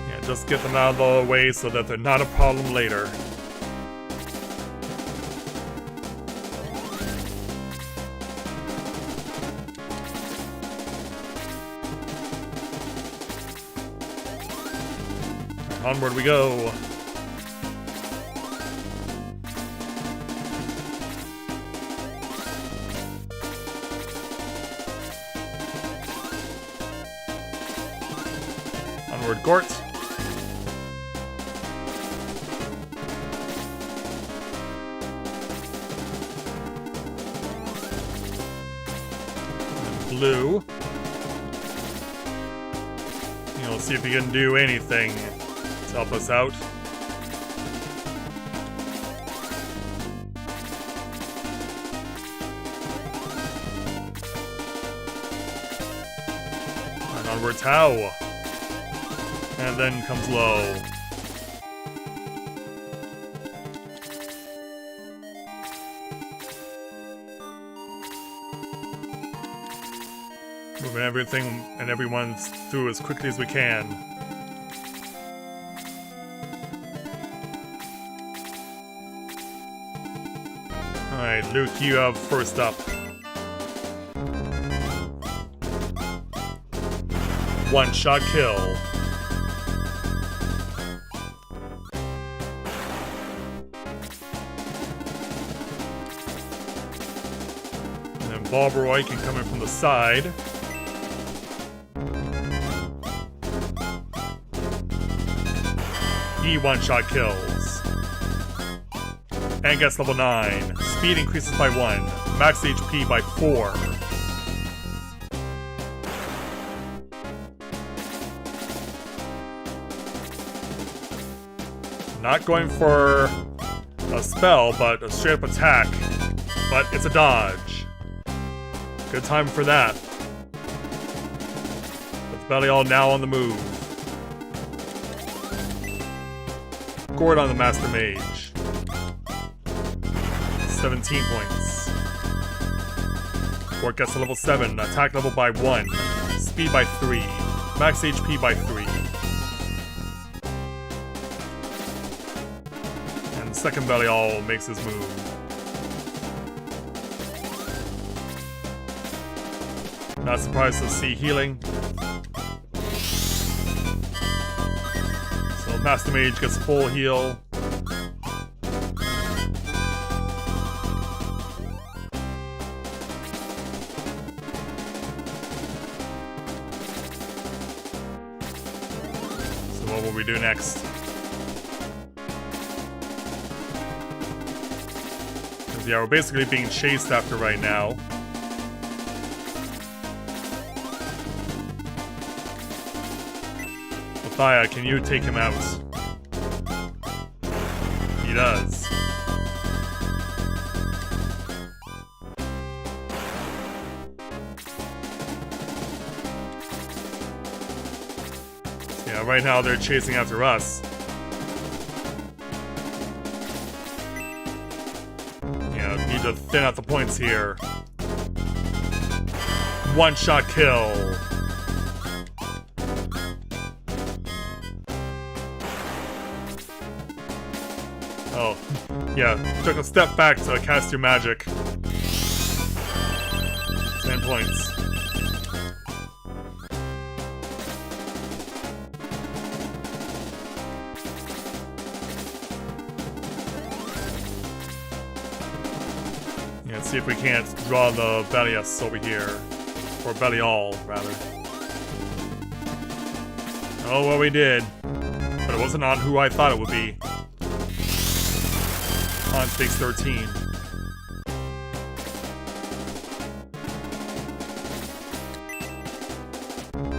Yeah, just get them out of the way so that they're not a problem later. Onward we go. Onward, Gort. And Blue. You know, see if you can do anything to help us out. And onward Tau. And then comes Low. Moving everything and everyone through as quickly as we can. Alright, Luke, you have first up. One shot kill. And then Bulbaroy can come in from the side. He one-shot kills. And gets level 9. Speed increases by 1. Max HP by 4. Not going for a spell, but a straight-up attack. But it's a dodge. Good time for that. With Belial now on the move. Gort on the Master Mage. 17 points. Gort gets to level 7, attack level by 1, speed by 3, max HP by 3. And second Belial makes his move. Not surprised to see healing. So Master Mage gets full heal. What will we do next? Because yeah, we're basically being chased after right now. Mathia, can you take him out? He does. Yeah, right now they're chasing after us. Yeah, need to thin out the points here. One-shot kill. Oh, yeah, took a step back to cast your magic. 10 points. Let's see if we can't draw the Belias over here. Or Belial, rather. Oh, well, we did. But it wasn't on who I thought it would be. On stakes 13.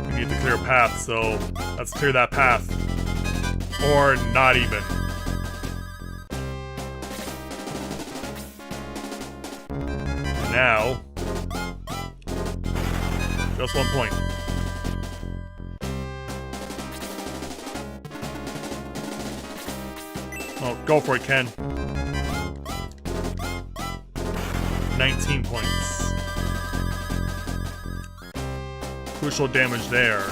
We need to clear a path, so let's clear that path. Or not even. Now, just 1 point. Oh, go for it, Ken. 19 points. Crucial damage there.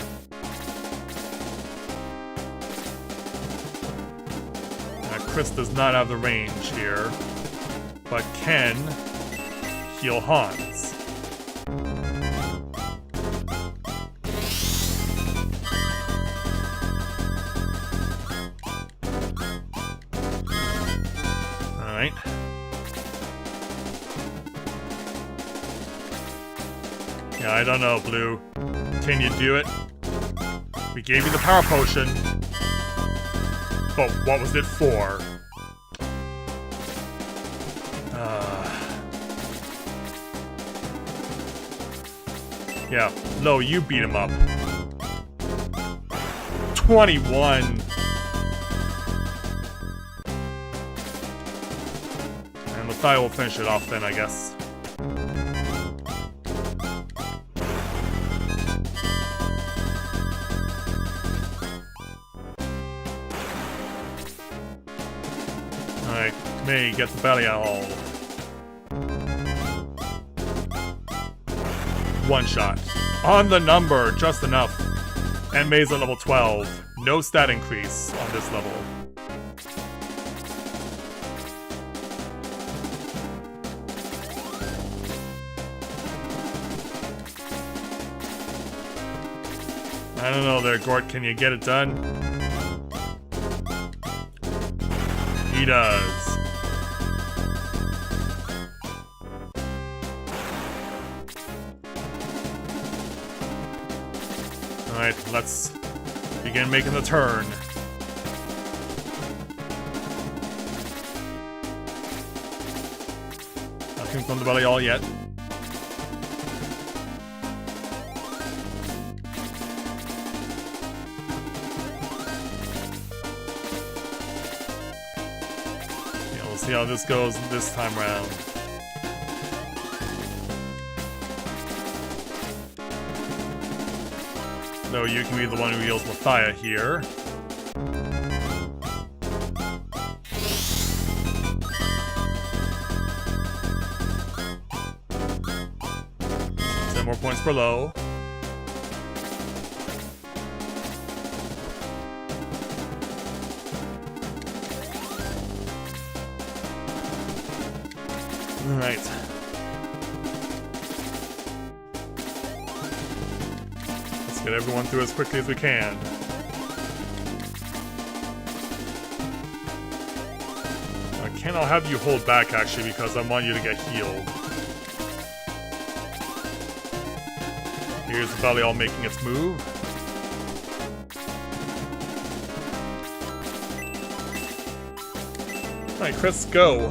Chris does not have the range here, but Ken heal Hans. Alright. Yeah, I don't know, Blue. Can you do it? We gave you the power potion. But what was it for? Yeah, Lo, you beat him up. 21! And Mathia will finish it off then, I guess. Alright, May gets the Belial. One shot. On the number, just enough. And May's at level 12. No stat increase on this level. I don't know there, Gort. Can you get it done? He does. Alright, let's begin making the turn. Nothing from the Belial yet. Yeah, we'll see how this goes this time around. So you can be the one who heals Mathia here. more points per low. Alright. Let's get everyone through as quickly as we can. I'll have you hold back, actually, because I want you to get healed. Here's the belly all making its move. Alright, Chris, go.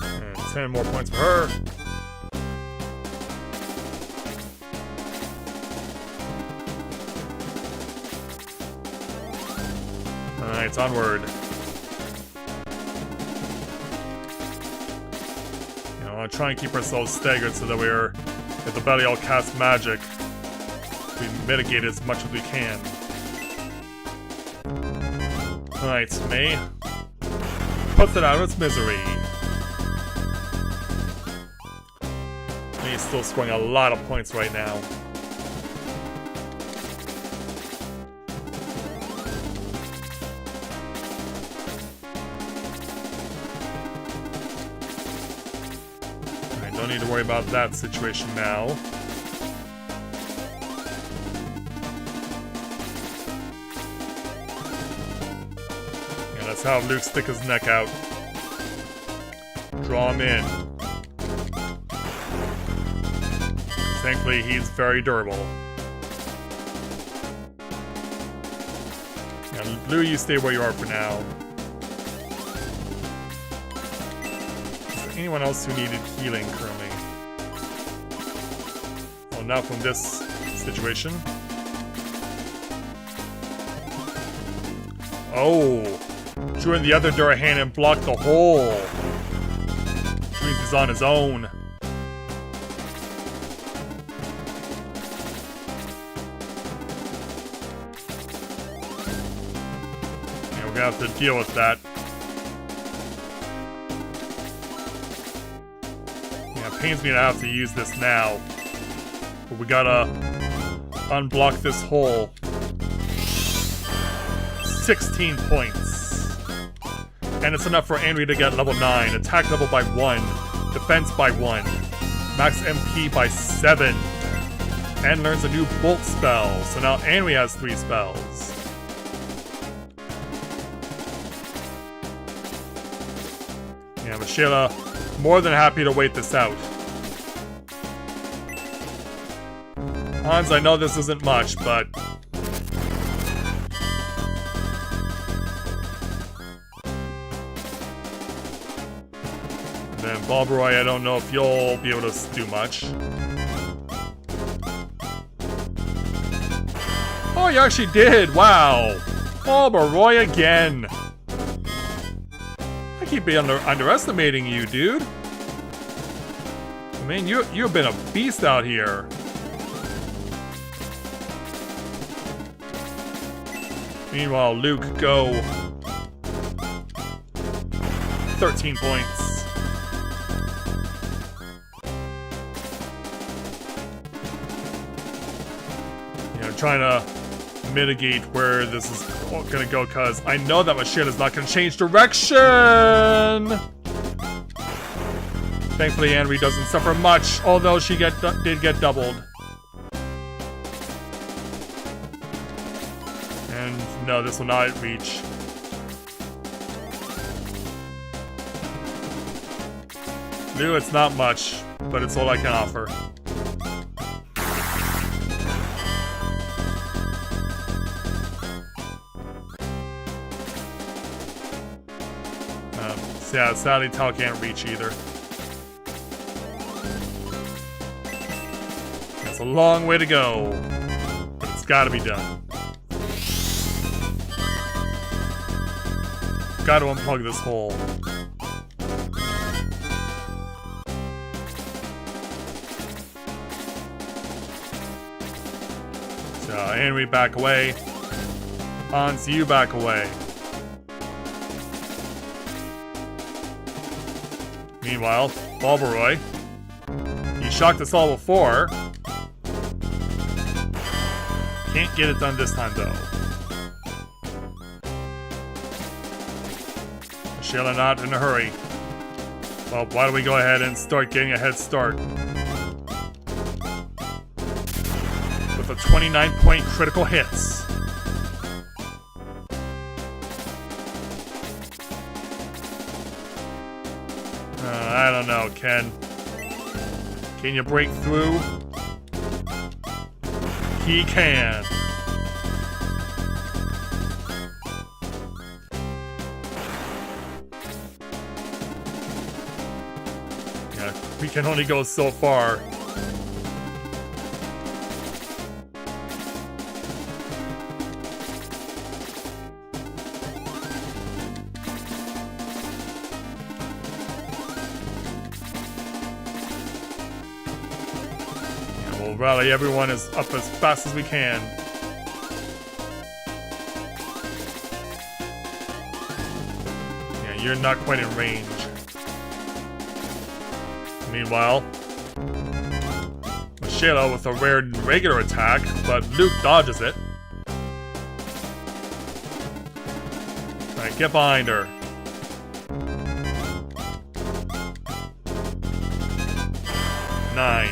And 10 more points for her. Alright, onward. You know, I want to try and keep ourselves staggered so that we're, if the Belial casts magic, we mitigate as much as we can. Alright, May puts it out of its misery. May's still scoring a lot of points right now. Don't need to worry about that situation now. And let's have Luke stick his neck out. Draw him in. Thankfully, he's very durable. And Lou, you stay where you are for now. Anyone else who needed healing currently? Well, not from this situation. Oh! Drew in the other Durahan and blocked the hole. Which means he's on his own. Yeah, we're gonna have to deal with that. Pains me to have to use this now, but we gotta unblock this hole. 16 points, and it's enough for Anri to get level 9, attack level by 1, defense by 1, max MP by 7, and learns a new bolt spell. So now Anri has 3 spells. Yeah, Michaela, more than happy to wait this out. Hans, I know this isn't much, but... then Balbaroy, I don't know if you'll be able to do much. Oh, you actually did! Wow! Balbaroy again! I keep underestimating you, dude. I mean, you've been a beast out here. Meanwhile, Luke, go. 13 points. You know, trying to mitigate where this is gonna go, because I know that my shit is not gonna change direction! Thankfully, Anri doesn't suffer much, although she did get doubled. And no, this will not reach. Lou, it's not much, but it's all I can offer. Yeah, sadly, Tal can't reach either. It's a long way to go, but it's gotta be done. Gotta unplug this hole. So, Henry, back away. Hans, you back away. Meanwhile, Bulbaroy. He shocked us all before. Can't get it done this time, though. Mishaela not in a hurry. Well, why don't we go ahead and start getting a head start? With a 29-point critical hits. I don't know, Ken. Can you break through? He can. Yeah, we can only go so far. We'll rally everyone up as fast as we can. Yeah, you're not quite in range. Meanwhile, Mishaela with a rare regular attack, but Luke dodges it. Alright, get behind her. Nine.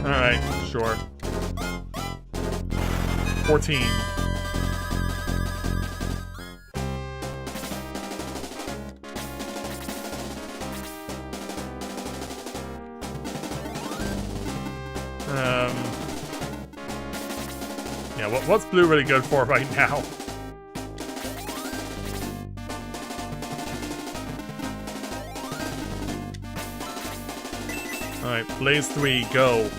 Alright, sure. 14. Yeah, what's blue really good for right now? Alright, Blaze 3, go.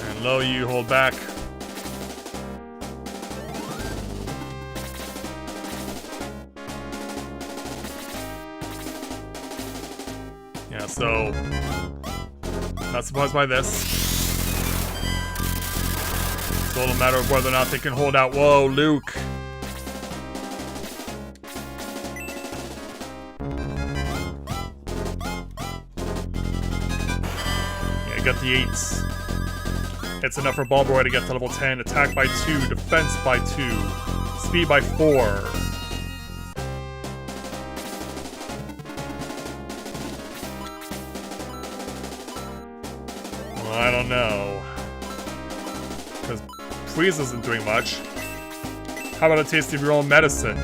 And low, you hold back. Yeah, so... not surprised by this. It's a little matter of whether or not they can hold out. Whoa, Luke. Yeah, got the 8s. It's enough for Bulbaroy to get to level 10. Attack by 2, defense by 2, speed by 4. Well, I don't know. Because Freeze isn't doing much. How about a taste of your own medicine?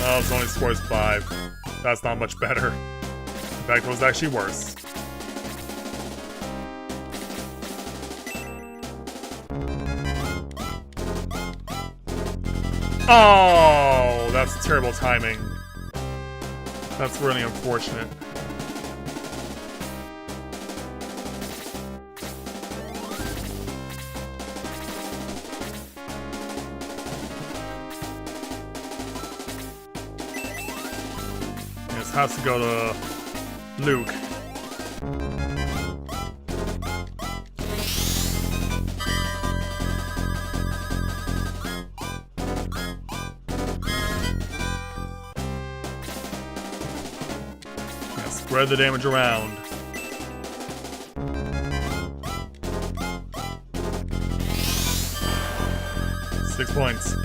Oh, it's only scores 5. That's not much better. In fact, it was actually worse. Oh, that's terrible timing. That's really unfortunate. This has to go to Luke. Yeah, spread the damage around. Six points.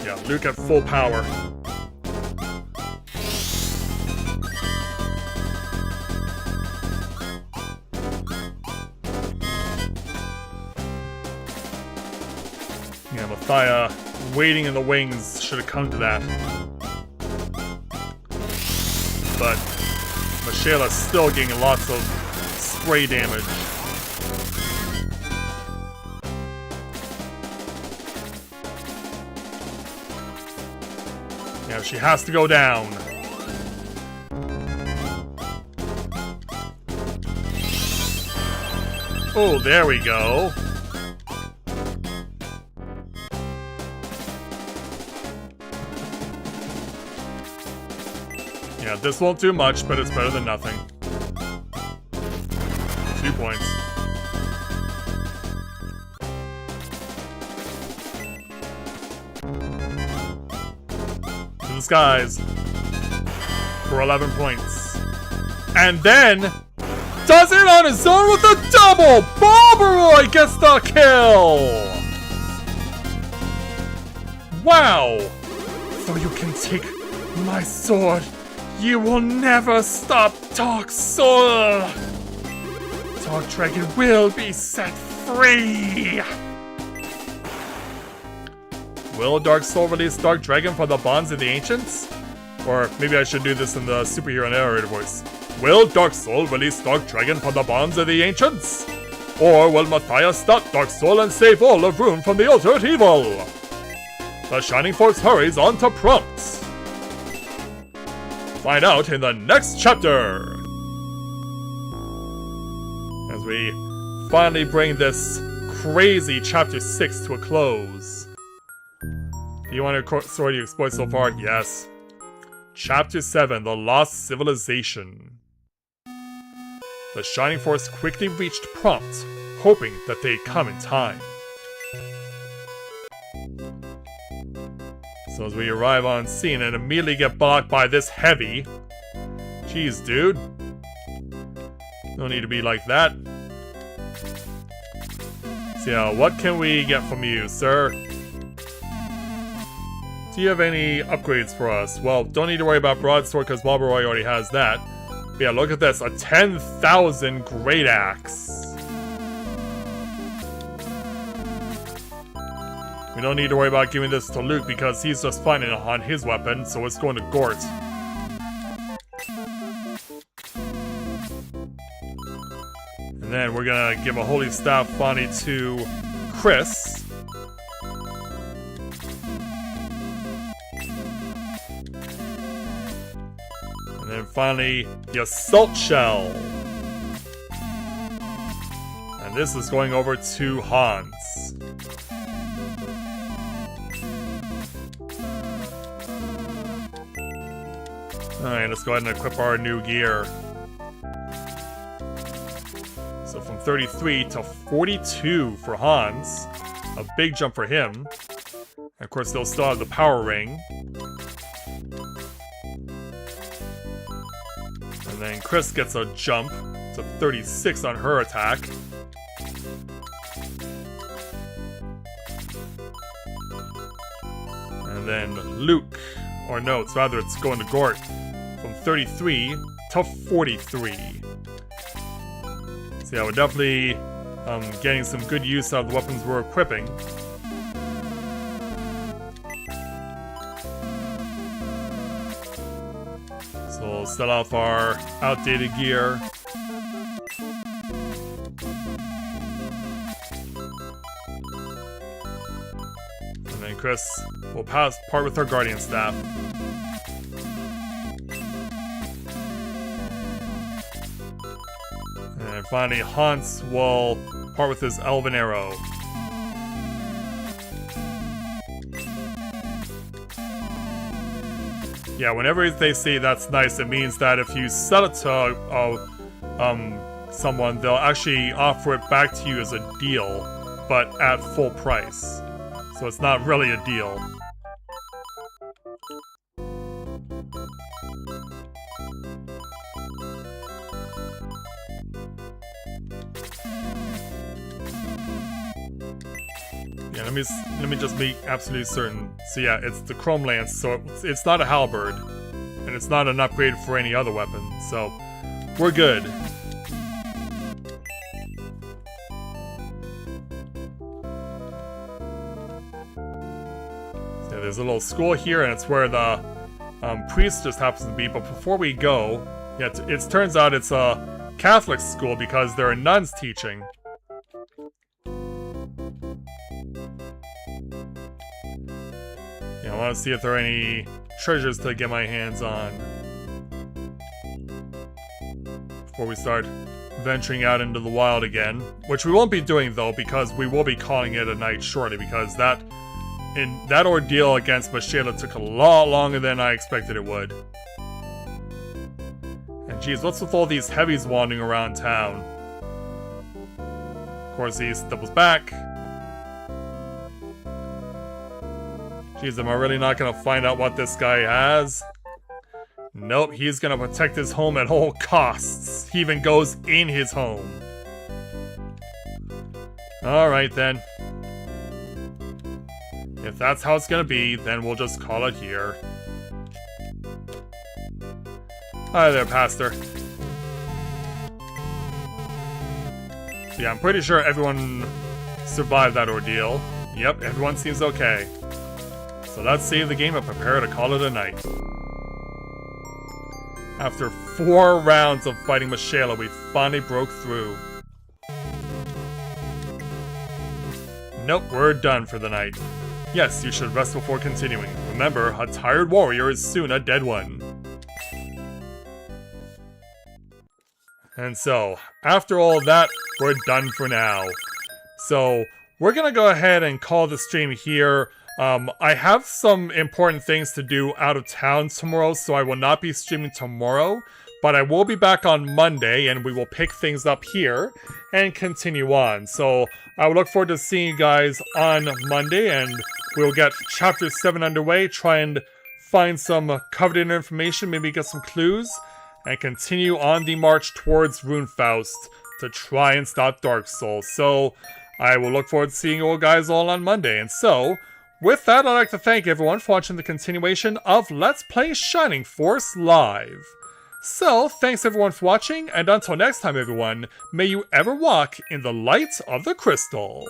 Yeah, Luke at full power. Yeah, Mathia waiting in the wings should have come to that. But Mishaela's still getting lots of spray damage. Yeah, she has to go down. Oh, there we go. Yeah, this won't do much, but it's better than nothing. 2 points. To the skies. For 11 points. And then does it on his own with a double! Bobberoy gets the kill! Wow! So you can take my sword. You will never stop, Dark Soul! Dark Dragon will be set free! Will Dark Soul release Dark Dragon for the bonds of the ancients? Or maybe I should do this in the superhero narrator voice. Will Dark Soul release Dark Dragon for the bonds of the ancients? Or will Matthias stop Dark Soul and save all of Rune from the ultimate evil? The Shining Force hurries on to prompts. Find out in the next chapter! As we finally bring this crazy chapter 6 to a close. Do you want to sort you exploit so far? Yes. Chapter 7, The Lost Civilization. The Shining Force quickly reached Prompt, hoping that they'd come in time. So as we arrive on scene and immediately get blocked by this heavy. Jeez, dude. No need to be like that. So yeah, what can we get from you, sir? Do you have any upgrades for us? Well, don't need to worry about Broadsword because Bobberoy already has that. But yeah, look at this. A 10,000 Great Axe. We don't need to worry about giving this to Luke because he's just finding it on his weapon, so it's going to Gort. And then we're gonna give a Holy Staff Bonnie to Chris. And then finally, the Assault Shell. And this is going over to Hans. Alright, let's go ahead and equip our new gear. So from 33 to 42 for Hans. A big jump for him. And of course, they'll still have the power ring. And then Chris gets a jump to 36 on her attack. And then Luke, or no, it's rather it's going to Gort. From 33 to 43. So yeah, we're definitely getting some good use out of the weapons we're equipping. So we'll set off our outdated gear. And then Chris will part with her Guardian Staff. And finally, Hans will part with his Elven Arrow. Yeah, whenever they say that's nice, it means that if you sell it to someone, they'll actually offer it back to you as a deal, but at full price. So it's not really a deal. Yeah, let me just be absolutely certain. So yeah, it's the Chrome Lance, so it's not a halberd, and it's not an upgrade for any other weapon, so we're good. So there's a little school here, and it's where the priest just happens to be. But before we go, yeah, it turns out it's a Catholic school because there are nuns teaching. Yeah, I want to see if there are any treasures to get my hands on before we start venturing out into the wild again. Which we won't be doing though, because we will be calling it a night shortly, because that ordeal against MISHAELA took a lot longer than I expected it would. And geez, what's with all these heavies wandering around town? Of course, he doubles back. Jeez, am I really not gonna find out what this guy has? Nope, he's gonna protect his home at all costs. He even goes in his home. Alright then. If that's how it's gonna be, then we'll just call it here. Hi there, Pastor. So yeah, I'm pretty sure everyone survived that ordeal. Yep, everyone seems okay. So let's save the game and prepare to call it a night. After 4 rounds of fighting MISHAELA, we finally broke through. Nope, we're done for the night. Yes, you should rest before continuing. Remember, a tired warrior is soon a dead one. And so, after all that, we're done for now. So, we're gonna go ahead and call the stream here. I have some important things to do out of town tomorrow, so I will not be streaming tomorrow. But I will be back on Monday, and we will pick things up here and continue on. So, I will look forward to seeing you guys on Monday, and we'll get Chapter 7 underway, try and find some coveted information, maybe get some clues, and continue on the march towards Runefaust to try and stop Dark Souls. So, I will look forward to seeing you all guys all on Monday. And so, with that, I'd like to thank everyone for watching the continuation of Let's Play Shining Force Live. So, thanks everyone for watching, and until next time everyone, may you ever walk in the light of the crystal.